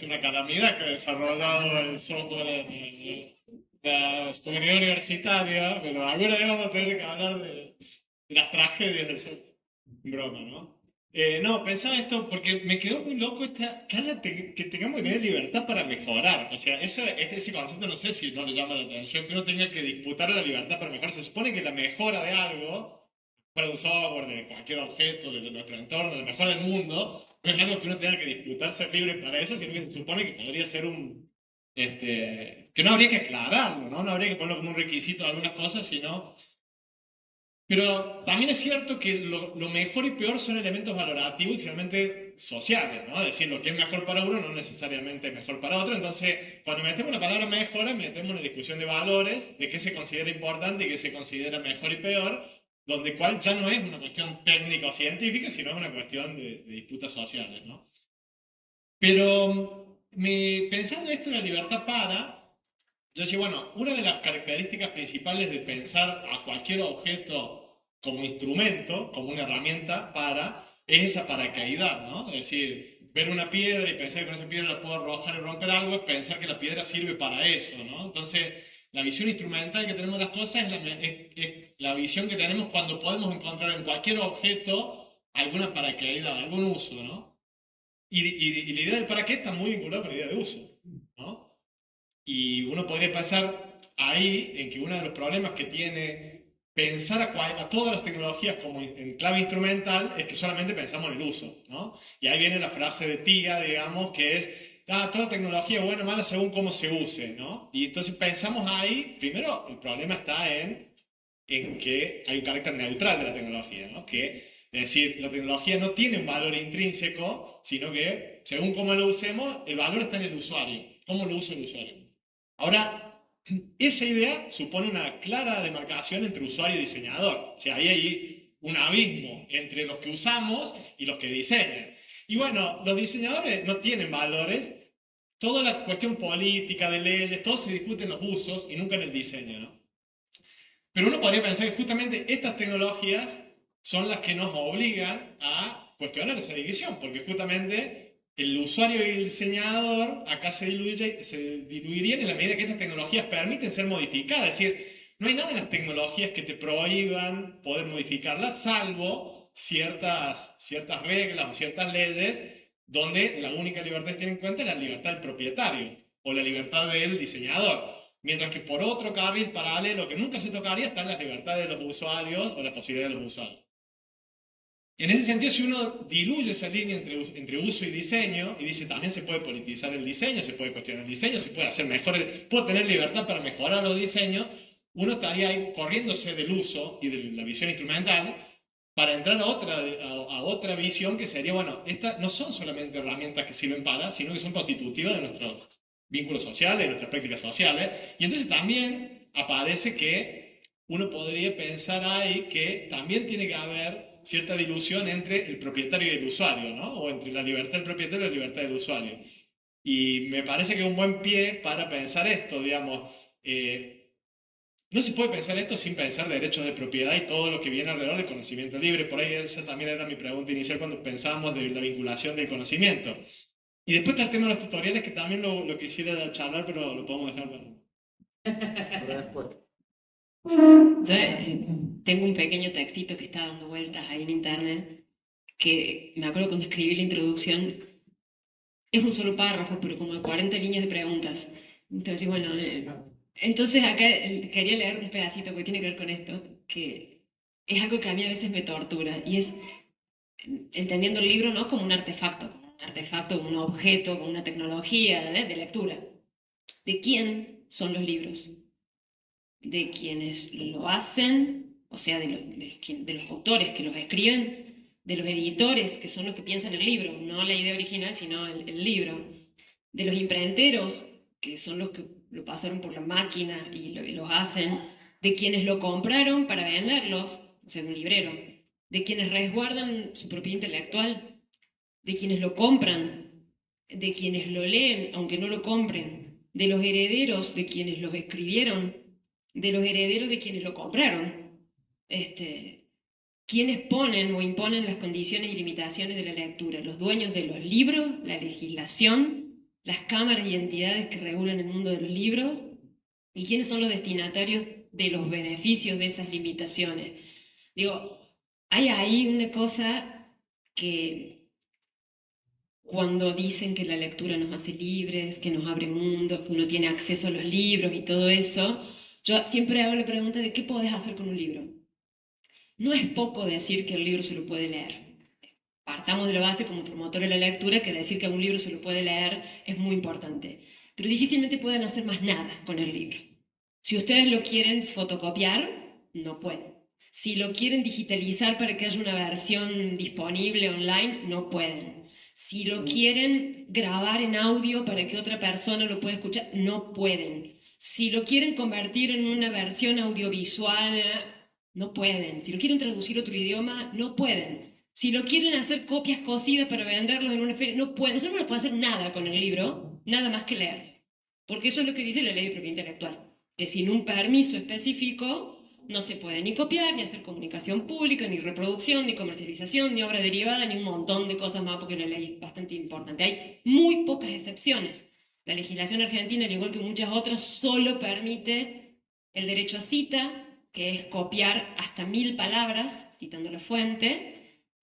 Speaker 1: una calamidad que ha desarrollado el software de la comunidad universitaria, pero alguna vez vamos a tener que hablar de las tragedias del software. Broma, ¿no? No, pensaba esto porque me quedó muy loco que tengamos que tener libertad para mejorar. O sea, ese concepto no sé si no le llama la atención, que uno tenga que disputar la libertad para mejorar. Se supone que la mejora de algo, para un software, de cualquier objeto, de nuestro entorno, la mejora del mundo, no es algo que uno tenga que disputar ser libre para eso, sino que se supone que podría ser que no habría que aclararlo, ¿no? No habría que ponerlo como un requisito de algunas cosas, sino... Pero también es cierto que lo mejor y peor son elementos valorativos y generalmente sociales, ¿no? Es decir, lo que es mejor para uno no necesariamente es mejor para otro. Entonces, cuando metemos la palabra mejora, metemos una discusión de valores, de qué se considera importante y qué se considera mejor y peor, donde cual ya no es una cuestión técnica o científica, sino es una cuestión de disputas sociales, ¿no? Pero pensando esto de la libertad yo decía, bueno, una de las características principales de pensar a cualquier objeto como instrumento, como una herramienta es esa paracaidad, ¿no? Es decir, ver una piedra y pensar que con esa piedra la puedo arrojar y romper algo, es pensar que la piedra sirve para eso, ¿no? Entonces, la visión instrumental que tenemos de las cosas es la visión que tenemos cuando podemos encontrar en cualquier objeto alguna paracaidad, algún uso, ¿no? Y la idea del paracaídas está muy vinculada con la idea de uso, ¿no? Y uno podría pensar ahí en que uno de los problemas que tiene pensar a todas las tecnologías como en clave instrumental es que solamente pensamos en el uso, ¿no? Y ahí viene la frase de Tía, digamos, que es, toda tecnología es buena o mala según cómo se use, ¿no? Y entonces pensamos ahí, primero el problema está en que hay un carácter neutral de la tecnología, ¿no? Es decir, la tecnología no tiene un valor intrínseco, sino que según cómo lo usemos, el valor está en el usuario, cómo lo usa el usuario. Ahora, esa idea supone una clara demarcación entre usuario y diseñador. O sea, ahí hay un abismo entre los que usamos y los que diseñan. Y bueno, los diseñadores no tienen valores. Toda la cuestión política, de leyes, todo se discute en los usos y nunca en el diseño, ¿no? Pero uno podría pensar que justamente estas tecnologías son las que nos obligan a cuestionar esa división, porque justamente el usuario y el diseñador acá se diluirían en la medida que estas tecnologías permiten ser modificadas. Es decir, no hay nada en las tecnologías que te prohíban poder modificarlas, salvo ciertas reglas o ciertas leyes donde la única libertad que tienen en cuenta es la libertad del propietario o la libertad del diseñador. Mientras que por otro carril paralelo que nunca se tocaría están las libertades de los usuarios o las posibilidades de los usuarios. En ese sentido, si uno diluye esa línea entre uso y diseño, y dice también se puede politizar el diseño, se puede cuestionar el diseño, se puede hacer mejores, puedo tener libertad para mejorar los diseños, uno estaría ahí corriéndose del uso y de la visión instrumental para entrar a otra visión que sería, bueno, estas no son solamente herramientas que sirven sino que son constitutivas de nuestros vínculos sociales, de nuestras prácticas sociales, y entonces también aparece que uno podría pensar ahí que también tiene que haber cierta dilución entre el propietario y el usuario, ¿no? O entre la libertad del propietario y la libertad del usuario. Y me parece que es un buen pie para pensar esto, digamos. No se puede pensar esto sin pensar derechos de propiedad y todo lo que viene alrededor del conocimiento libre. Por ahí esa también era mi pregunta inicial cuando pensábamos de la vinculación del conocimiento. Y después está el tema de los tutoriales, que también lo quisiera charlar, pero lo podemos dejar para...
Speaker 3: Pero después.
Speaker 4: Yo tengo un pequeño textito que está dando vueltas ahí en internet, que me acuerdo cuando escribí la introducción, es un solo párrafo, pero como de 40 líneas de preguntas. Entonces, bueno, entonces acá quería leer un pedacito porque tiene que ver con esto, que es algo que a mí a veces me tortura, y es entendiendo el libro no como un artefacto, como un objeto, como una tecnología de lectura. ¿De quién son los libros? De quienes lo hacen, o sea, de los autores que los escriben, de los editores, que son los que piensan el libro, no la idea original, sino el libro, de los imprenteros, que son los que lo pasaron por la máquina y los hacen, de quienes lo compraron para venderlos, o sea, de un librero, de quienes resguardan su propiedad intelectual, de quienes lo compran, de quienes lo leen, aunque no lo compren, de los herederos de quienes los escribieron, de los herederos de quienes lo compraron. ¿Quiénes ponen o imponen las condiciones y limitaciones de la lectura? Los dueños de los libros, la legislación, las cámaras y entidades que regulan el mundo de los libros, y quiénes son los destinatarios de los beneficios de esas limitaciones. Digo, hay ahí una cosa que cuando dicen que la lectura nos hace libres, que nos abre mundos, que uno tiene acceso a los libros y todo eso, yo siempre hago la pregunta de qué podés hacer con un libro. No es poco decir que el libro se lo puede leer. Partamos de la base como promotor de la lectura que decir que a un libro se lo puede leer es muy importante. Pero difícilmente pueden hacer más nada con el libro. Si ustedes lo quieren fotocopiar, no pueden. Si lo quieren digitalizar para que haya una versión disponible online, no pueden. Si lo quieren grabar en audio para que otra persona lo pueda escuchar, no pueden. Si lo quieren convertir en una versión audiovisual, no pueden. Si lo quieren traducir a otro idioma, no pueden. Si lo quieren hacer copias cosidas para venderlos en una feria, no pueden. Nosotros no podemos hacer nada con el libro, nada más que leer. Porque eso es lo que dice la ley de propiedad intelectual. Que sin un permiso específico no se puede ni copiar, ni hacer comunicación pública, ni reproducción, ni comercialización, ni obra derivada, ni un montón de cosas más, porque la ley es bastante importante. Hay muy pocas excepciones. La legislación argentina, al igual que muchas otras, solo permite el derecho a cita, que es copiar hasta 1000 palabras, citando la fuente,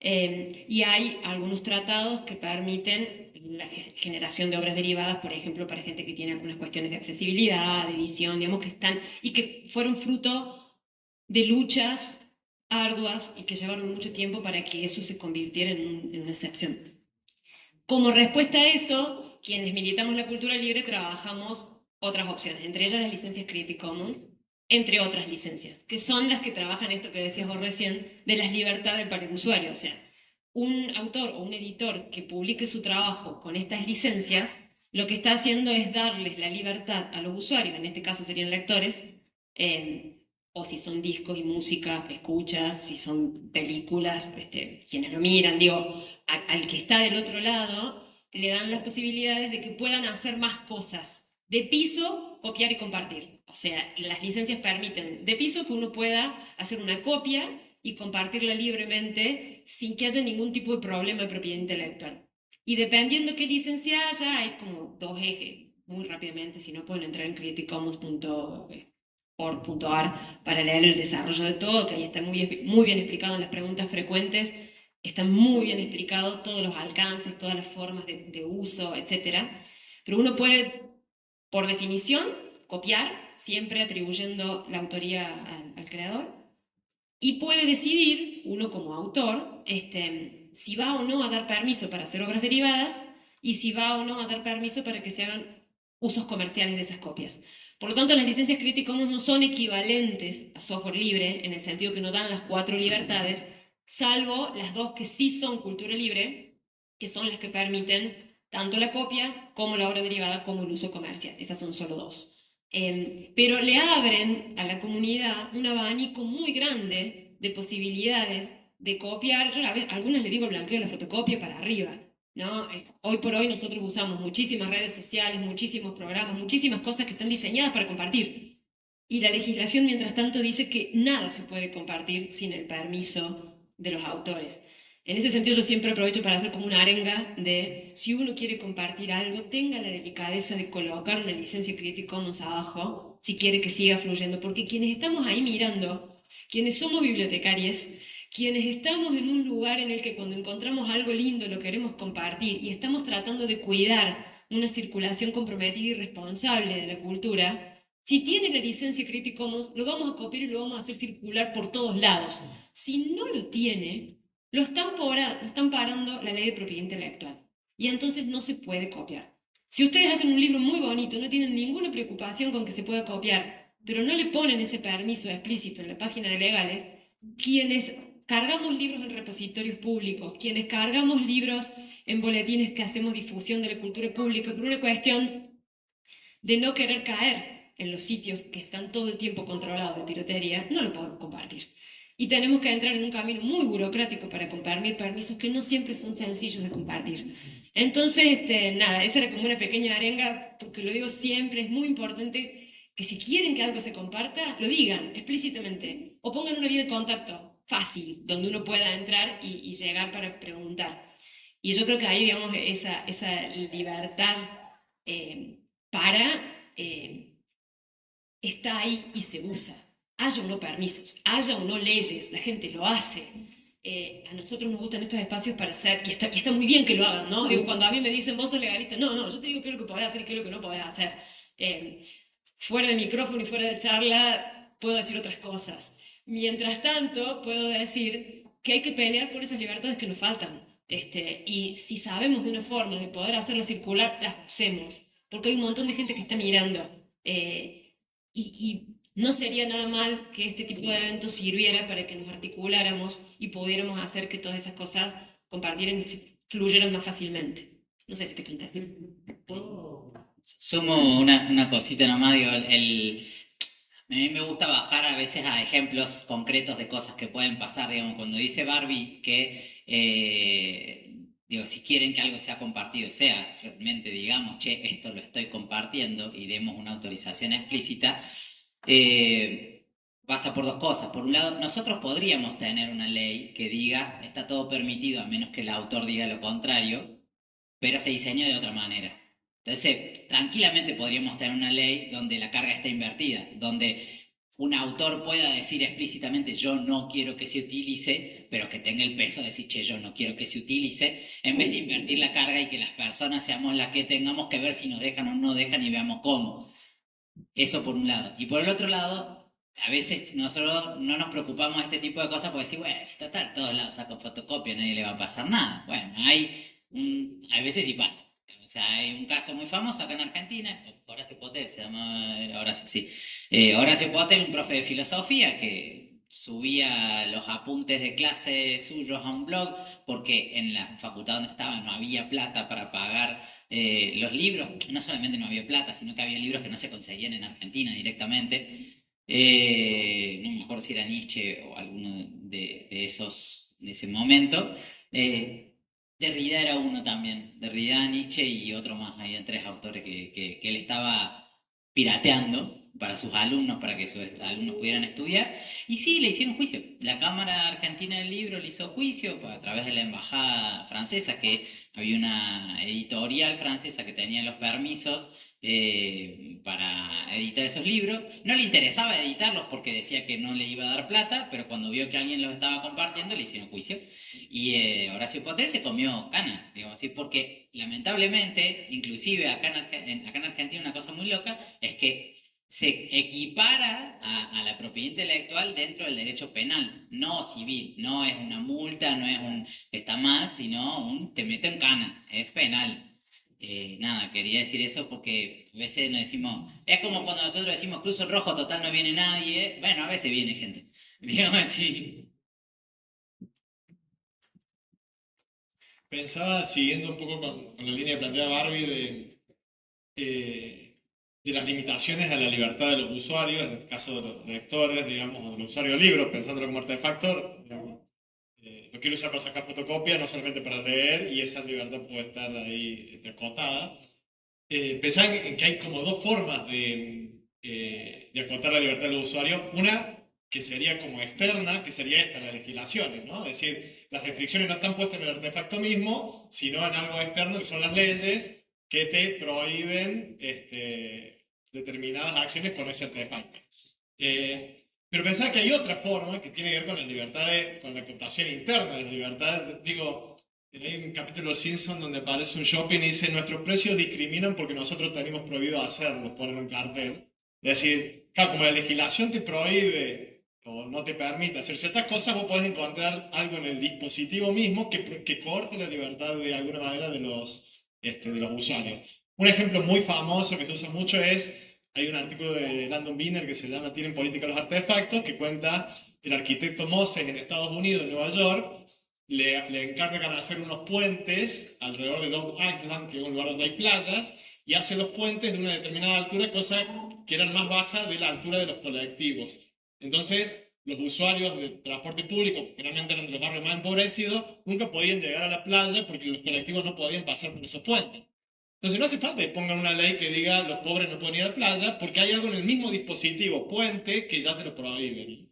Speaker 4: y hay algunos tratados que permiten la generación de obras derivadas, por ejemplo, para gente que tiene algunas cuestiones de accesibilidad, de edición, digamos, que están, y que fueron fruto de luchas arduas y que llevaron mucho tiempo para que eso se convirtiera en una excepción. Como respuesta a eso, quienes militamos la cultura libre trabajamos otras opciones, entre ellas las licencias Creative Commons, entre otras licencias, que son las que trabajan esto que decías vos recién, de las libertades para el usuario. O sea, un autor o un editor que publique su trabajo con estas licencias, lo que está haciendo es darles la libertad a los usuarios, en este caso serían lectores, o si son discos y música, escuchas, si son películas, quienes lo miran, digo, al que está del otro lado, le dan las posibilidades de que puedan hacer más cosas. De piso, copiar y compartir. O sea, las licencias permiten de piso que uno pueda hacer una copia y compartirla libremente sin que haya ningún tipo de problema de propiedad intelectual. Y dependiendo qué licencia haya, hay como dos ejes, muy rápidamente, si no pueden entrar en creativecommons.org.ar para leer el desarrollo de todo, que ahí está muy bien explicado en las preguntas frecuentes, está muy bien explicado todos los alcances, todas las formas de uso, etc. Pero uno puede, por definición, copiar, siempre atribuyendo la autoría al creador, y puede decidir, uno como autor, si va o no a dar permiso para hacer obras derivadas y si va o no a dar permiso para que se hagan usos comerciales de esas copias. Por lo tanto, las licencias Creative Commons no son equivalentes a software libre en el sentido que no dan las 4 libertades, salvo las 2 que sí son cultura libre, que son las que permiten tanto la copia como la obra derivada como el uso comercial. Esas son solo 2. Pero le abren a la comunidad un abanico muy grande de posibilidades de copiar. Yo a algunas le digo blanqueo la fotocopia para arriba, ¿no? Hoy por hoy nosotros usamos muchísimas redes sociales, muchísimos programas, muchísimas cosas que están diseñadas para compartir. Y la legislación, mientras tanto, dice que nada se puede compartir sin el permiso de los autores. En ese sentido yo siempre aprovecho para hacer como una arenga de si uno quiere compartir algo, tenga la delicadeza de colocar una licencia Creative Commons abajo si quiere que siga fluyendo, porque quienes estamos ahí mirando, quienes somos bibliotecarios, quienes estamos en un lugar en el que cuando encontramos algo lindo lo queremos compartir y estamos tratando de cuidar una circulación comprometida y responsable de la cultura, si tiene la licencia Creative Commons, lo vamos a copiar y lo vamos a hacer circular por todos lados. Si no lo tiene, lo están parando la ley de propiedad intelectual. Y entonces no se puede copiar. Si ustedes hacen un libro muy bonito, no tienen ninguna preocupación con que se pueda copiar, pero no le ponen ese permiso explícito en la página de legales, quienes cargamos libros en repositorios públicos, quienes cargamos libros en boletines que hacemos difusión de la cultura pública, por una cuestión de no querer caer en los sitios que están todo el tiempo controlados de piratería, no lo podemos compartir. Y tenemos que entrar en un camino muy burocrático para compartir permisos que no siempre son sencillos de compartir. Entonces, nada, esa era como una pequeña arenga, porque lo digo siempre, es muy importante que si quieren que algo se comparta, lo digan explícitamente, o pongan una vía de contacto fácil, donde uno pueda entrar y llegar para preguntar. Y yo creo que ahí, digamos, esa libertad está ahí y se usa. Haya o no permisos, haya o no leyes, la gente lo hace. A nosotros nos gustan estos espacios para hacer, y está muy bien que lo hagan, ¿no? Digo, cuando a mí me dicen, vos sos legalista, no, yo te digo qué es lo que podés hacer y qué es lo que no podés hacer. Fuera de micrófono y fuera de charla, puedo decir otras cosas. Mientras tanto, puedo decir que hay que pelear por esas libertades que nos faltan. Y si sabemos de una forma de poder hacerlas circular, las hacemos. Porque hay un montón de gente que está mirando. Y no sería nada mal que este tipo de eventos sirviera para que nos articuláramos y pudiéramos hacer que todas esas cosas compartieran y se fluyeran más fácilmente. No sé si te contesté.
Speaker 2: Sumo una cosita nomás, digo, a mí me gusta bajar a veces a ejemplos concretos de cosas que pueden pasar, digamos, cuando dice Barbie que, digo, si quieren que algo sea compartido, sea realmente, digamos, che, esto lo estoy compartiendo y demos una autorización explícita, pasa por dos cosas. Por un lado, nosotros podríamos tener una ley que diga, está todo permitido a menos que el autor diga lo contrario, pero se diseñó de otra manera. Entonces, tranquilamente podríamos tener una ley donde la carga está invertida, donde un autor pueda decir explícitamente yo no quiero que se utilice, pero que tenga el peso de decir, che, yo no quiero que se utilice, en vez de invertir la carga y que las personas seamos las que tengamos que ver si nos dejan o no dejan y veamos cómo. Eso por un lado. Y por el otro lado, a veces nosotros no nos preocupamos de este tipo de cosas porque decimos, bueno, si total, todos lados saco fotocopia, a nadie le va a pasar nada. Bueno, a veces sí pasa. O sea, hay un caso muy famoso acá en Argentina, Horacio Potel se llama, Horacio, sí. Horacio Potel, un profe de filosofía que subía los apuntes de clase suyos a un blog porque en la facultad donde estaba no había plata para pagar los libros. No solamente no había plata, sino que había libros que no se conseguían en Argentina directamente. No me acuerdo si era Nietzsche o alguno de esos de ese momento. Derrida era uno también, Derrida, Nietzsche y otro más, había tres autores que él estaba pirateando para sus alumnos, para que sus alumnos pudieran estudiar, y sí, le hicieron juicio. La Cámara Argentina del Libro le hizo juicio a través de la Embajada Francesa, que había una editorial francesa que tenía los permisos para editar esos libros. No le interesaba editarlos porque decía que no le iba a dar plata, pero cuando vio que alguien los estaba compartiendo le hicieron juicio. Y Horacio Potel se comió cana, digamos así, porque lamentablemente, inclusive acá en Argentina una cosa muy loca es que se equipara a la propiedad intelectual dentro del derecho penal, no civil, no es una multa, no es un está mal, sino te mete en cana, es penal. Nada, quería decir eso porque a veces nos decimos, es como cuando nosotros decimos cruzo rojo, total no viene nadie, bueno, a veces viene gente, digamos así.
Speaker 1: Pensaba, siguiendo un poco con la línea que plantea Barbie, de las limitaciones a la libertad de los usuarios, en este caso de los lectores, digamos, o del usuario de libros, pensándolo como artefacto, digamos, lo quiero usar para sacar fotocopia, no solamente para leer, y esa libertad puede estar ahí acotada. Pensaba en que hay como dos formas de acotar la libertad del usuario. Una, que sería como externa, que sería esta, las legislaciones, ¿no? Es decir, las restricciones no están puestas en el artefacto mismo, sino en algo externo, que son las leyes que te prohíben determinadas acciones con ese artefacto. Pero pensar que hay otra forma que tiene que ver con la libertad, con la acotación interna de las libertades. Digo, hay un capítulo de Los Simpsons donde aparece un shopping y dice: nuestros precios discriminan porque nosotros tenemos prohibido hacerlo, ponen un cartel. Es decir, claro, como la legislación te prohíbe o no te permite hacer ciertas cosas, vos podés encontrar algo en el dispositivo mismo que corte la libertad de alguna manera de los usuarios. Un ejemplo muy famoso que se usa mucho hay un artículo de Landon Biner que se llama ¿Tienen política los artefactos?, que cuenta el arquitecto Moses en Estados Unidos, en Nueva York, le encargan hacer unos puentes alrededor de Long Island, que es un lugar donde hay playas, y hace los puentes de una determinada altura, cosa que eran más baja de la altura de los colectivos. Entonces, los usuarios de transporte público, que generalmente eran de los barrios más empobrecidos, nunca podían llegar a la playa porque los colectivos no podían pasar por esos puentes. Entonces no hace falta que pongan una ley que diga los pobres no pueden ir a la playa, porque hay algo en el mismo dispositivo, puente, que ya te lo prohíben.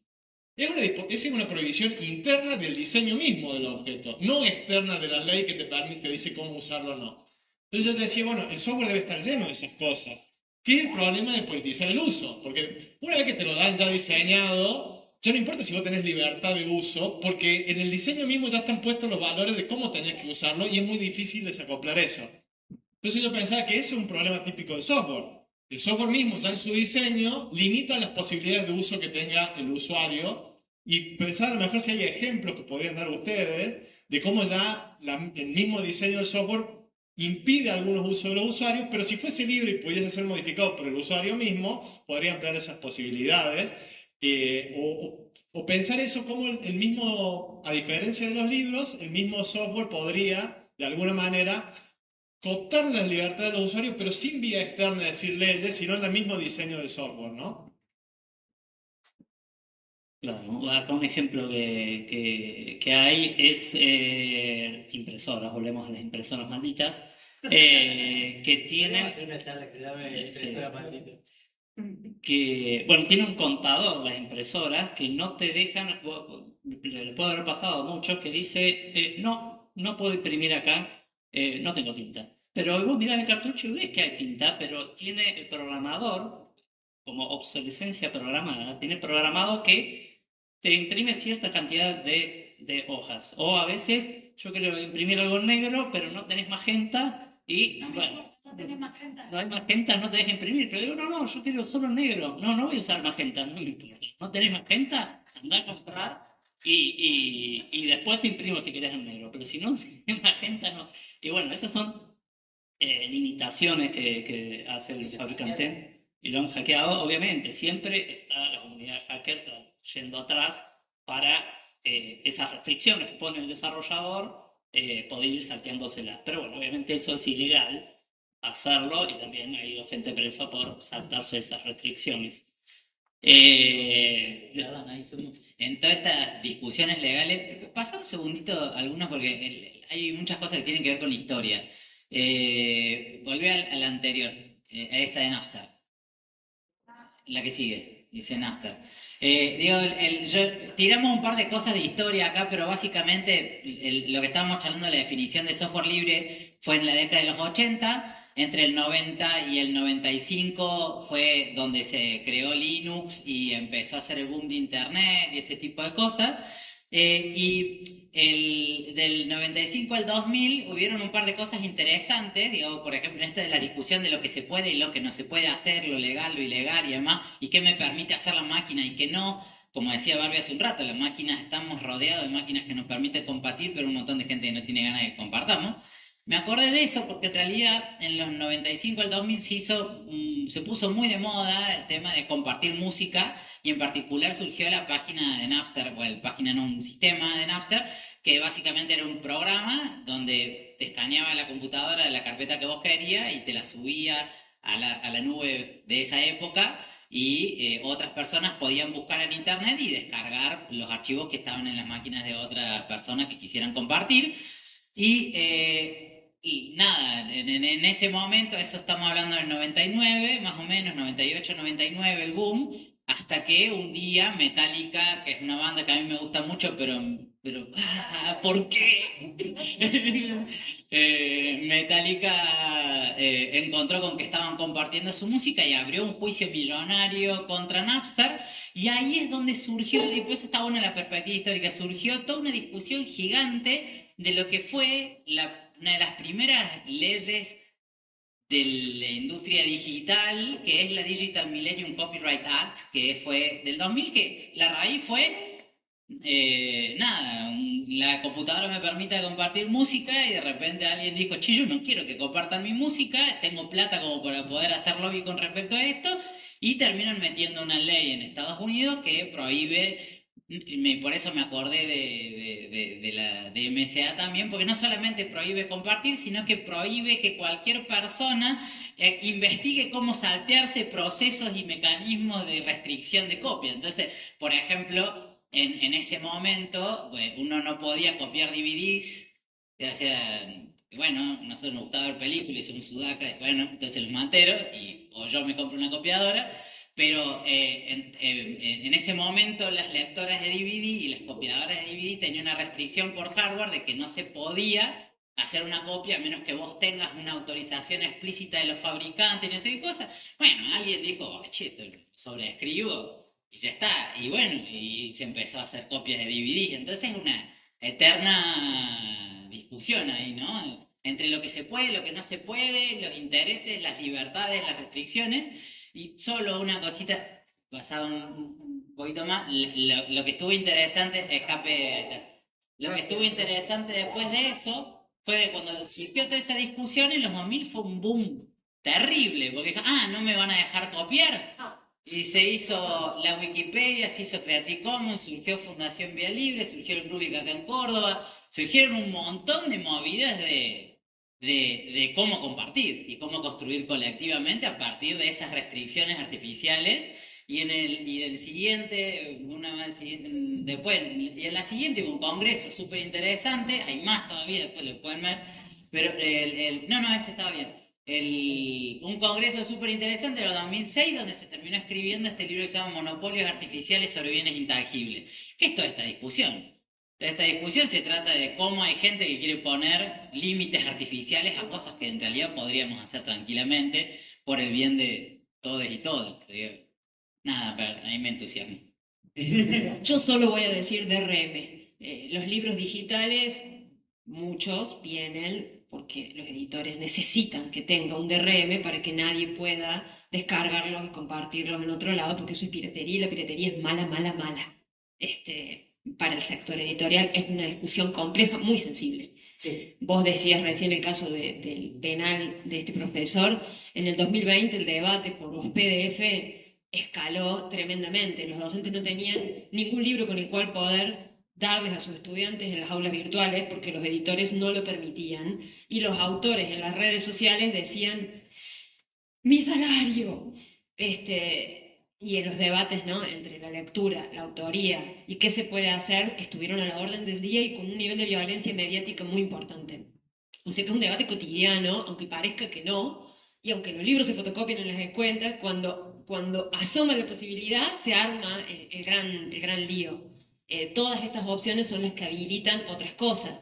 Speaker 1: Es una prohibición interna del diseño mismo del objeto, no externa de la ley que te dice cómo usarlo o no. Entonces yo te decía, bueno, el software debe estar lleno de esas cosas. ¿Qué es el problema de politizar el uso? Porque una vez que te lo dan ya diseñado, ya no importa si vos tenés libertad de uso, porque en el diseño mismo ya están puestos los valores de cómo tenés que usarlo y es muy difícil desacoplar eso. Entonces yo pensaba que ese es un problema típico del software. El software mismo, ya en su diseño, limita las posibilidades de uso que tenga el usuario, y pensar a lo mejor si hay ejemplos que podrían dar ustedes de cómo ya el mismo diseño del software impide algunos usos de los usuarios, pero si fuese libre y pudiese ser modificado por el usuario mismo, podría ampliar esas posibilidades. O pensar eso como el mismo, a diferencia de los libros, el mismo software podría, de alguna manera, cooptar las libertades de los usuarios, pero sin vía externa, decir leyes, sino en el mismo diseño del software, ¿no?
Speaker 5: Claro, acá un ejemplo que hay es impresoras, volvemos a las impresoras malditas, que tienen...
Speaker 3: hacer una charla que se llame impresora maldita.
Speaker 5: Bueno, tiene un contador las impresoras que no te dejan, le puede haber pasado a muchos, que dice, no puedo imprimir acá, no tengo tinta. Pero vos mirás el cartucho y ves que hay tinta, pero tiene el programador, como obsolescencia programada, tiene programado que te imprime cierta cantidad de hojas. O a veces yo quiero imprimir algo en negro, pero no tenés magenta y, bueno,
Speaker 6: No tenés magenta.
Speaker 5: no hay magenta, no te deja imprimir. Pero digo, no, yo quiero solo negro. No voy a usar magenta, no me importa. ¿No tenés magenta? Andá a comprar y después te imprimo si querés en negro. Pero si no tenés magenta, no. Y bueno, esas son limitaciones que hace el fabricante. Y lo han hackeado, obviamente. Siempre está la comunidad hacker yendo atrás para esas restricciones que pone el desarrollador, poder ir salteándoselas. Pero bueno, obviamente eso es ilegal hacerlo y también ha ido gente presa por saltarse esas restricciones.
Speaker 3: Perdón, ahí sumo.
Speaker 2: En todas estas discusiones legales, pasa un segundito algunos porque hay muchas cosas que tienen que ver con la historia. Volví a la anterior, a esa de Napster. La que sigue, dice Napster. Tiramos un par de cosas de historia acá, pero básicamente lo que estábamos charlando de la definición de software libre fue en la década de los 80. Entre el 90 y el 95 fue donde se creó Linux y empezó a hacer el boom de Internet y ese tipo de cosas. Y del 95 al 2000 hubieron un par de cosas interesantes, digo, por ejemplo, en esto de la discusión de lo que se puede y lo que no se puede hacer, lo legal, lo ilegal y demás, y qué me permite hacer la máquina y qué no. Como decía Barbie hace un rato, las máquinas, estamos rodeados de máquinas que nos permiten compartir, pero un montón de gente que no tiene ganas de que compartamos. Me acordé de eso porque en realidad en los 95 al 2000 se puso muy de moda el tema de compartir música, y en particular surgió la página de Napster, o un sistema de Napster, que básicamente era un programa donde te escaneaba la computadora de la carpeta que vos querías y te la subía a la nube de esa época, y otras personas podían buscar en internet y descargar los archivos que estaban en las máquinas de otras personas que quisieran compartir. Y nada, en ese momento, eso estamos hablando del 99, más o menos, 98, 99, el boom, Hasta que un día Metallica, que es una banda que a mí me gusta mucho, pero ¿por qué? Metallica encontró con que estaban compartiendo su música y abrió un juicio millonario contra Napster, y ahí es donde surgió, y por eso está buena la perspectiva histórica, surgió toda una discusión gigante de lo que fue una de las primeras leyes de la industria digital, que es la Digital Millennium Copyright Act, que fue del 2000, que la raíz fue, la computadora me permite compartir música, y de repente alguien dijo, che, yo no quiero que compartan mi música, tengo plata como para poder hacer lobby con respecto a esto, y terminan metiendo una ley en Estados Unidos que prohíbe. Por eso me acordé de la DMCA también, porque no solamente prohíbe compartir, sino que prohíbe que cualquier persona investigue cómo saltearse procesos y mecanismos de restricción de copia. Entonces, por ejemplo, en ese momento uno no podía copiar DVDs, o sea, bueno, nosotros nos gustaba ver películas, somos sudacras, bueno, entonces los mantero, o yo me compro una copiadora. Pero en ese momento las lectoras de DVD y las copiadoras de DVD tenían una restricción por hardware de que no se podía hacer una copia a menos que vos tengas una autorización explícita de los fabricantes y no sé qué cosa. Bueno, alguien dijo, oh, che, sobreescribo y ya está. Y bueno, y se empezó a hacer copias de DVD. Entonces es una eterna discusión ahí, ¿no? Entre lo que se puede, lo que no se puede, los intereses, las libertades, las restricciones. Y solo una cosita, pasado un poquito más, lo que estuvo interesante, lo que estuvo interesante después de eso fue que cuando surgió toda esa discusión en los 2000 fue un boom terrible, porque no me van a dejar copiar. Y se hizo la Wikipedia, se hizo Creative Commons, surgió Fundación Vía Libre, surgió el Rubik acá en Córdoba, surgieron un montón de movidas de cómo compartir y cómo construir colectivamente a partir de esas restricciones artificiales. Y el siguiente, después, y en la siguiente hubo un congreso súper interesante, hay más todavía, después lo pueden ver, pero no, ese estaba bien. Un congreso súper interesante en el 2006, donde se terminó escribiendo este libro que se llama Monopolios Artificiales sobre Bienes Intangibles. ¿Qué es toda esta discusión? Esta discusión se trata de cómo hay gente que quiere poner límites artificiales a cosas que en realidad podríamos hacer tranquilamente por el bien de todos y todas. Nada, pero a mí me entusiasma.
Speaker 4: Yo solo voy a decir DRM. Los libros digitales, muchos vienen porque los editores necesitan que tenga un DRM para que nadie pueda descargarlos y compartirlos en otro lado, porque eso es piratería, y la piratería es mala, mala, mala. Para el sector editorial es una discusión compleja, muy sensible.
Speaker 3: Sí.
Speaker 4: Vos decías recién el caso del penal de este profesor. En el 2020 el debate por los PDF escaló tremendamente. Los docentes no tenían ningún libro con el cual poder darles a sus estudiantes en las aulas virtuales porque los editores no lo permitían, y los autores en las redes sociales decían ¡mi salario! Y en los debates, ¿no?, entre la lectura, la autoría y qué se puede hacer, estuvieron a la orden del día y con un nivel de violencia mediática muy importante. O sea que es un debate cotidiano, aunque parezca que no, y aunque los libros se fotocopien en las escuelas, cuando asoma la posibilidad se arma el gran lío. Todas estas opciones son las que habilitan otras cosas.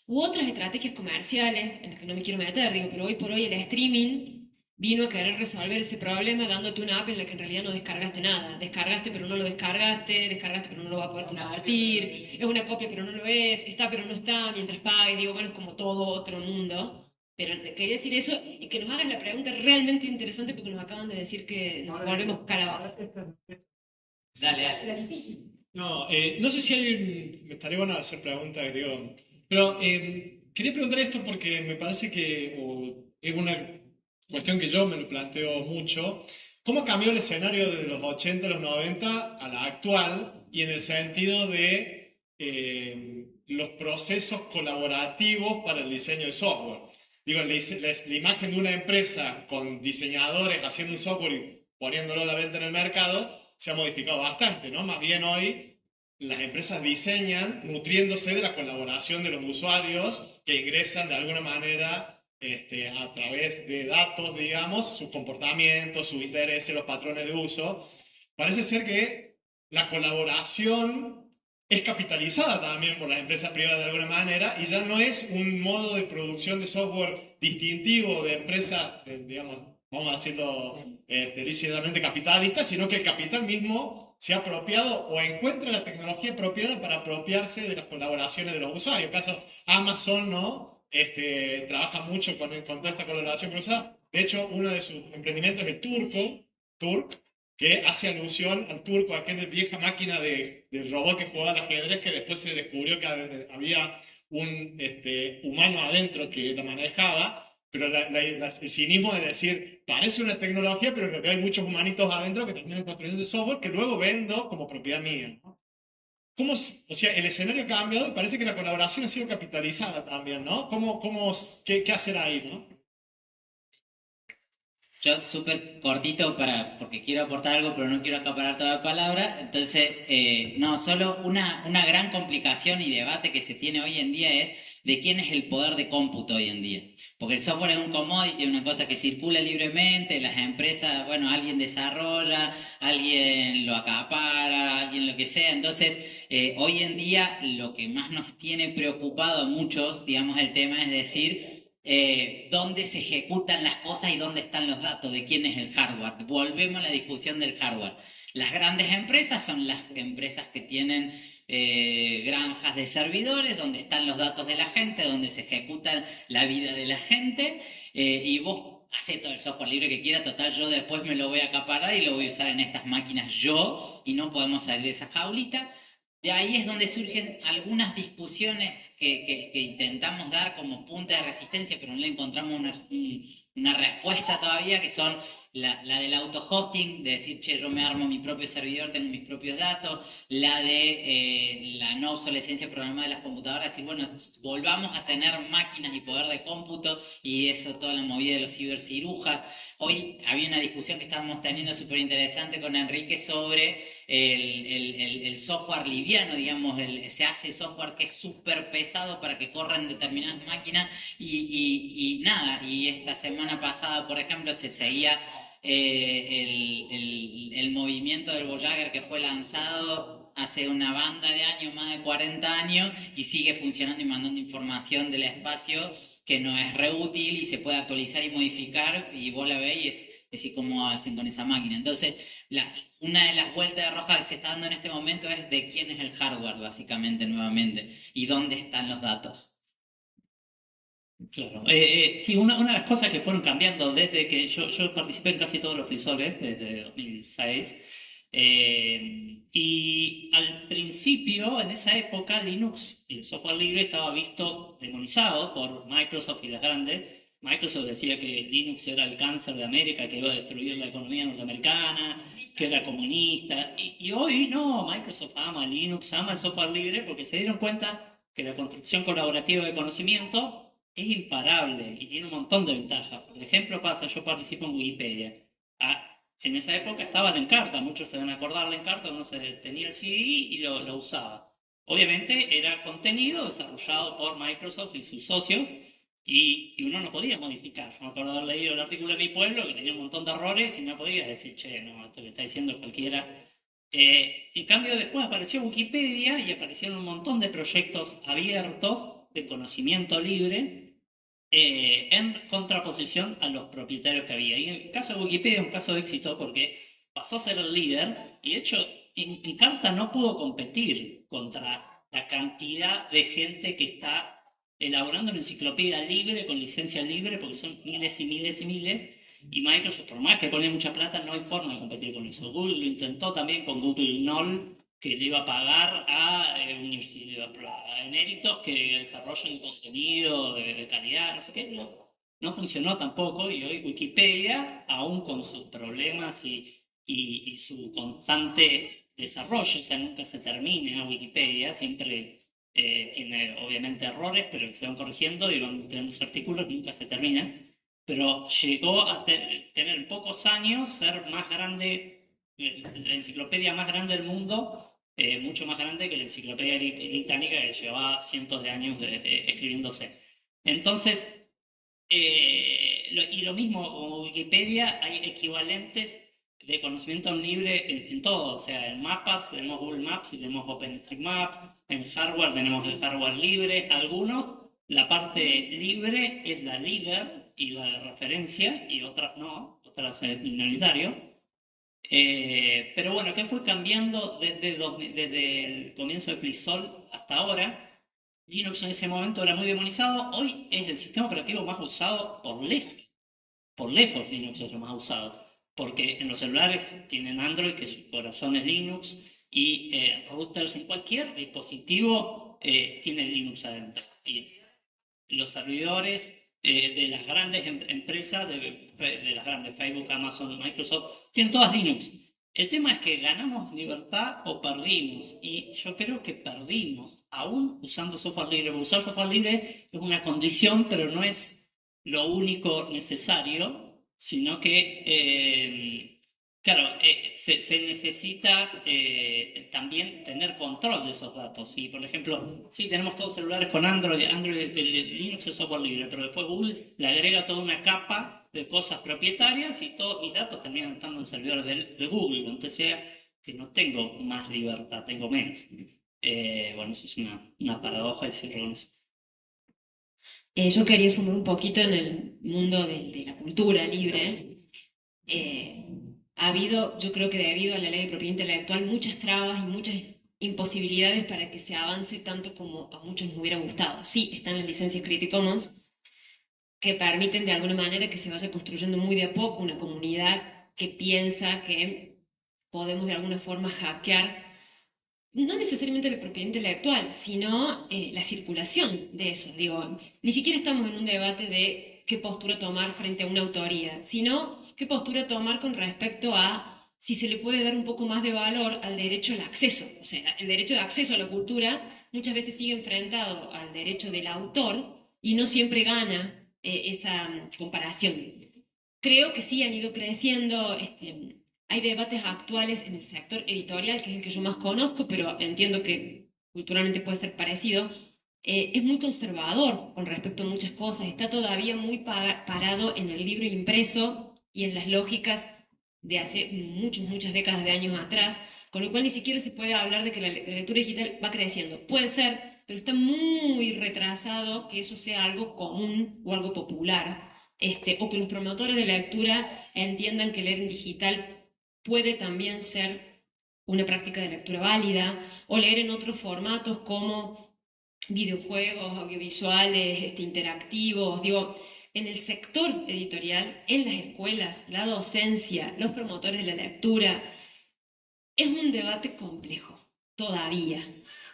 Speaker 4: U otras estrategias comerciales, en las que no me quiero meter, pero hoy por hoy el streaming vino a querer resolver ese problema dándote una app en la que en realidad no descargaste nada. Descargaste pero no lo descargaste pero no lo vas a poder compartir, es una copia pero no lo es, está pero no está, mientras pagues, bueno, es como todo otro mundo. Pero quería decir eso y que nos hagas la pregunta realmente interesante porque nos acaban de decir que nos volvemos calabaza.
Speaker 2: Dale.
Speaker 3: Era difícil.
Speaker 1: No, no sé si alguien me estaría bueno hacer preguntas, pero quería preguntar esto porque me parece que es una cuestión que yo me lo planteo mucho. ¿Cómo cambió el escenario desde los 80 a los 90 a la actual, y en el sentido de los procesos colaborativos para el diseño de software? Digo, la imagen de una empresa con diseñadores haciendo un software y poniéndolo a la venta en el mercado se ha modificado bastante, ¿no? Más bien hoy las empresas diseñan nutriéndose de la colaboración de los usuarios que ingresan de alguna manera a través de datos, digamos, sus comportamientos, sus intereses, los patrones de uso. parece ser que la colaboración es capitalizada también por las empresas privadas de alguna manera y ya no es un modo de producción de software distintivo de empresas, digamos, vamos a decirlo lícitamente capitalistas, sino que el capital mismo se ha apropiado o encuentra la tecnología apropiada para apropiarse de las colaboraciones de los usuarios. En caso, Amazon, ¿no? Trabaja mucho con toda esta colaboración cruzada. De hecho, uno de sus emprendimientos es el Turk, que hace alusión al turco, aquella vieja máquina del robot que jugaba al ajedrez, que después se descubrió que había un humano adentro que la manejaba, pero el cinismo de decir, parece una tecnología, pero en realidad hay muchos humanitos adentro que terminan construyendo el software que luego vendo como propiedad mía, ¿no? O sea, el escenario ha cambiado y parece que la colaboración ha sido capitalizada también, ¿no? ¿Qué hacer ahí, no?
Speaker 2: Yo súper cortito porque quiero aportar algo, pero no quiero acaparar toda la palabra. Entonces, no, solo una gran complicación y debate que se tiene hoy en día es de quién es el poder de cómputo hoy en día. Porque el software es un commodity, una cosa que circula libremente, las empresas, bueno, alguien desarrolla, alguien lo acapara, alguien lo que sea. Entonces, hoy en día lo que más nos tiene preocupado a muchos, digamos, el tema es decir dónde se ejecutan las cosas y dónde están los datos, de quién es el hardware. Volvemos a la discusión del hardware. Las grandes empresas son las empresas que tienen granjas de servidores, donde están los datos de la gente, donde se ejecuta la vida de la gente, y vos haces todo el software libre que quiera, total, yo después me lo voy a acaparar y lo voy a usar en estas máquinas yo, y no podemos salir de esa jaulita. De ahí es donde surgen algunas discusiones que intentamos dar como punta de resistencia, pero no le encontramos una respuesta todavía, que son la del auto-hosting, de decir, che, yo me armo mi propio servidor, tengo mis propios datos, la de la no obsolescencia programada de las computadoras, decir, bueno, volvamos a tener máquinas y poder de cómputo, y eso, toda la movida de los cibercirujas. Hoy había una discusión que estábamos teniendo súper interesante con Enrique sobre el software liviano, digamos, se hace software que es súper pesado para que corra en determinadas máquinas y nada, y esta semana pasada, por ejemplo, se seguía el movimiento del Voyager que fue lanzado hace una banda de años, más de 40 años, y sigue funcionando y mandando información del espacio que no es reútil y se puede actualizar y modificar, y vos la ves y es decir cómo hacen con esa máquina. Entonces, una de las vueltas de roja que se está dando en este momento es de quién es el hardware, básicamente, nuevamente, y dónde están los datos.
Speaker 5: Claro. Sí, una de las cosas que fueron cambiando desde que yo participé en casi todos los FreeSoftware desde 2006, y al principio, en esa época, Linux y el software libre estaba visto demonizado por Microsoft y las grandes. Microsoft decía que Linux era el cáncer de América, que iba a destruir la economía norteamericana, que era comunista. Y hoy no, Microsoft ama Linux, ama el software libre porque se dieron cuenta que la construcción colaborativa de conocimiento es imparable y tiene un montón de ventajas. Por ejemplo, yo participo en Wikipedia. En esa época estaba la Encarta, muchos se van a acordar la Encarta, uno tenía el CD y lo usaba. Obviamente era contenido desarrollado por Microsoft y sus socios y uno no podía modificar. Yo me acuerdo de haber leído el artículo de Mi Pueblo que tenía un montón de errores y no podía decir, che, no, esto que está diciendo cualquiera. En cambio, después apareció Wikipedia y aparecieron un montón de proyectos abiertos de conocimiento libre en contraposición a los propietarios que había. Y en el caso de Wikipedia es un caso de éxito porque pasó a ser el líder y de hecho Encarta no pudo competir contra la cantidad de gente que está elaborando una enciclopedia libre con licencia libre, porque son miles y miles y miles, y Microsoft, por más que pone mucha plata, no hay forma de competir con eso. Google lo intentó también con Google Knoll, que le iba a pagar a eméritos que desarrollen contenido de calidad, no sé qué. No funcionó tampoco, y hoy Wikipedia, aún con sus problemas y su constante desarrollo, o sea, nunca se termina Wikipedia, siempre tiene obviamente errores, pero que se van corrigiendo y van teniendo artículos, nunca se termina, pero llegó a tener en pocos años ser más grande, la enciclopedia más grande del mundo, mucho más grande que la enciclopedia británica que llevaba cientos de años escribiéndose. Entonces, y lo mismo con Wikipedia, hay equivalentes de conocimiento libre en todo. O sea, en mapas tenemos Google Maps y tenemos OpenStreetMap, en hardware tenemos el hardware libre. Algunos, la parte libre es la liga y la de referencia, y otras no, otras es minoritario. Pero bueno, ¿qué fue cambiando desde el comienzo de Clisol hasta ahora? Linux en ese momento era muy demonizado, hoy es el sistema operativo más usado por lejos. Por lejos Linux es lo más usado, porque en los celulares tienen Android, que su corazón es Linux, y routers en cualquier dispositivo tienen Linux adentro. Y los servidores de las grandes empresas, de las grandes Facebook, Amazon, Microsoft, tienen todas Linux. El tema es que ganamos libertad o perdimos, y yo creo que perdimos, aún usando software libre. Usar software libre es una condición, pero no es lo único necesario, sino que, claro, se necesita también tener control de esos datos. Y, por ejemplo, sí, tenemos todos celulares con Android, Linux es software libre, pero después Google le agrega toda una capa de cosas propietarias y todos mis datos terminan estando en servidores de Google, entonces sea que no tengo más libertad, tengo menos. Bueno, eso es una paradoja decirlo con eso.
Speaker 4: Yo quería sumar un poquito en el mundo de la cultura libre. Ha habido, yo creo que debido a la ley de propiedad intelectual, muchas trabas y muchas imposibilidades para que se avance tanto como a muchos nos hubiera gustado. Sí, están las licencias Creative Commons, que permiten de alguna manera que se vaya construyendo muy de a poco una comunidad que piensa que podemos de alguna forma hackear no necesariamente la propiedad intelectual, sino la circulación de eso. Digo, ni siquiera estamos en un debate de qué postura tomar frente a una autoría, sino qué postura tomar con respecto a si se le puede dar un poco más de valor al derecho al acceso. O sea, el derecho de acceso a la cultura muchas veces sigue enfrentado al derecho del autor y no siempre gana esa comparación. Creo que sí han ido creciendo. Hay debates actuales en el sector editorial, que es el que yo más conozco, pero entiendo que culturalmente puede ser parecido. Es muy conservador con respecto a muchas cosas, está todavía muy parado en el libro impreso y en las lógicas de hace muchas décadas de años atrás, con lo cual ni siquiera se puede hablar de que la lectura digital va creciendo. Puede ser, pero está muy retrasado que eso sea algo común o algo popular, o que los promotores de la lectura entiendan que leer en digital puede también ser una práctica de lectura válida, o leer en otros formatos como videojuegos, audiovisuales, interactivos. Digo, en el sector editorial, en las escuelas, la docencia, los promotores de la lectura, es un debate complejo, todavía.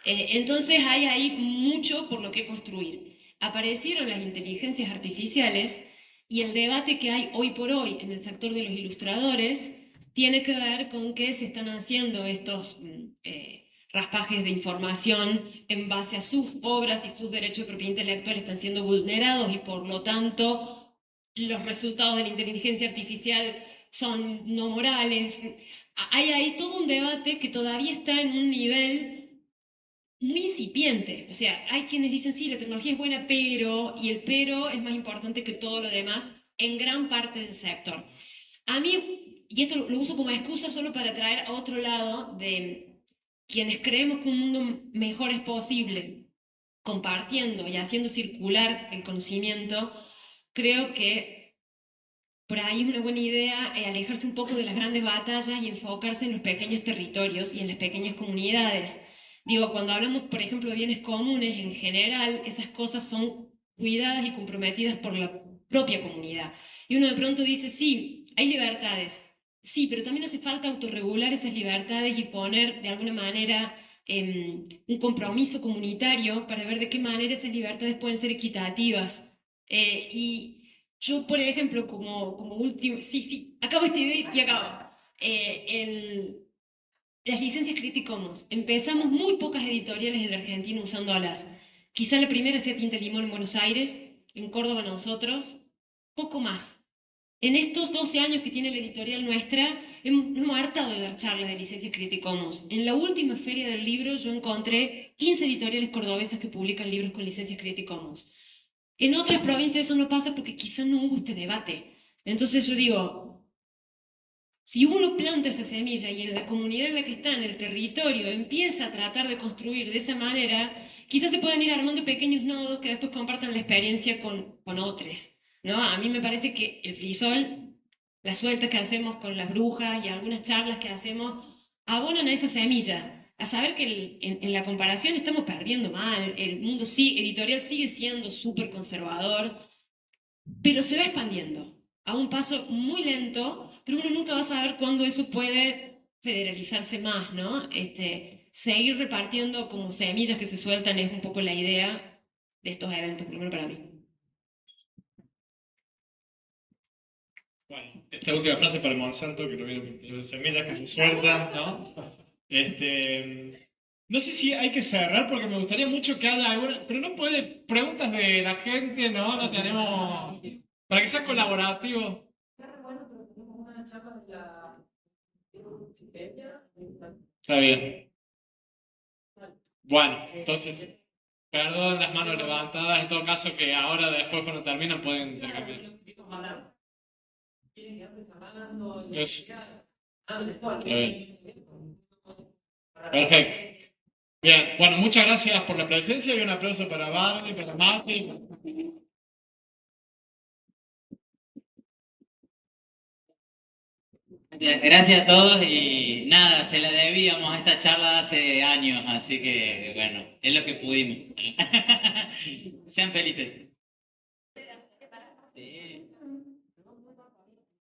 Speaker 4: Entonces hay ahí mucho por lo que construir. Aparecieron las inteligencias artificiales y el debate que hay hoy por hoy en el sector de los ilustradores tiene que ver con que se están haciendo estos raspajes de información en base a sus obras y sus derechos de propiedad intelectual están siendo vulnerados y por lo tanto los resultados de la inteligencia artificial son no morales. Hay ahí todo un debate que todavía está en un nivel muy incipiente. O sea, hay quienes dicen, sí, la tecnología es buena, pero, y el pero es más importante que todo lo demás en gran parte del sector. A mí, y esto lo uso como excusa solo para traer a otro lado de quienes creemos que un mundo mejor es posible, compartiendo y haciendo circular el conocimiento, creo que por ahí es una buena idea alejarse un poco de las grandes batallas y enfocarse en los pequeños territorios y en las pequeñas comunidades. Digo, cuando hablamos, por ejemplo, de bienes comunes, en general, esas cosas son cuidadas y comprometidas por la propia comunidad. Y uno de pronto dice, sí, hay libertades, sí, pero también hace falta autorregular esas libertades y poner de alguna manera un compromiso comunitario para ver de qué manera esas libertades pueden ser equitativas. Y yo, por ejemplo, como último, sí, acabo esta idea y acabo. Las licencias Creative Commons. Empezamos muy pocas editoriales en la Argentina usándolas. Quizá la primera sea Tinta Limón en Buenos Aires, en Córdoba nosotros, poco más. En estos 12 años que tiene la editorial nuestra, hemos hartado de dar charlas de licencias Creative Commons. En la última feria del libro yo encontré 15 editoriales cordobesas que publican libros con licencias Creative Commons. En otras provincias eso no pasa porque quizá no hubo este debate. Entonces yo digo, Si uno planta esa semilla y en la comunidad en la que está, en el territorio, empieza a tratar de construir de esa manera, quizás se puedan ir armando pequeños nodos que después compartan la experiencia con otros, ¿no? A mí me parece que el frisol, las sueltas que hacemos con las brujas y algunas charlas que hacemos, abonan a esa semilla, a saber que en la comparación estamos perdiendo mal, el mundo editorial sigue siendo súper conservador, pero se va expandiendo a un paso muy lento, pero uno nunca va a saber cuándo eso puede federalizarse más, ¿no? Seguir repartiendo como semillas que se sueltan es un poco la idea de estos eventos, por lo menos para mí.
Speaker 1: Bueno, esta última frase para Monsanto, que lo vieron, las semillas que se sueltan, ¿no? No sé si hay que cerrar porque me gustaría mucho que haya alguna, pero no puede, preguntas de la gente, ¿no? No tenemos, para que sea colaborativo.
Speaker 3: Está re bueno, pero tenemos una charla de la Wikipedia.
Speaker 1: Está bien. Bueno, entonces, perdón las manos levantadas, en todo caso que ahora después cuando terminan pueden intercambiar. Eso. Está bien. Perfecto. Bien, bueno, muchas gracias por la presencia y un aplauso para Barbie, para Marty.
Speaker 2: Gracias a todos y nada, se la debíamos a esta charla hace años, así que bueno, es lo que pudimos. Sean felices. Sí.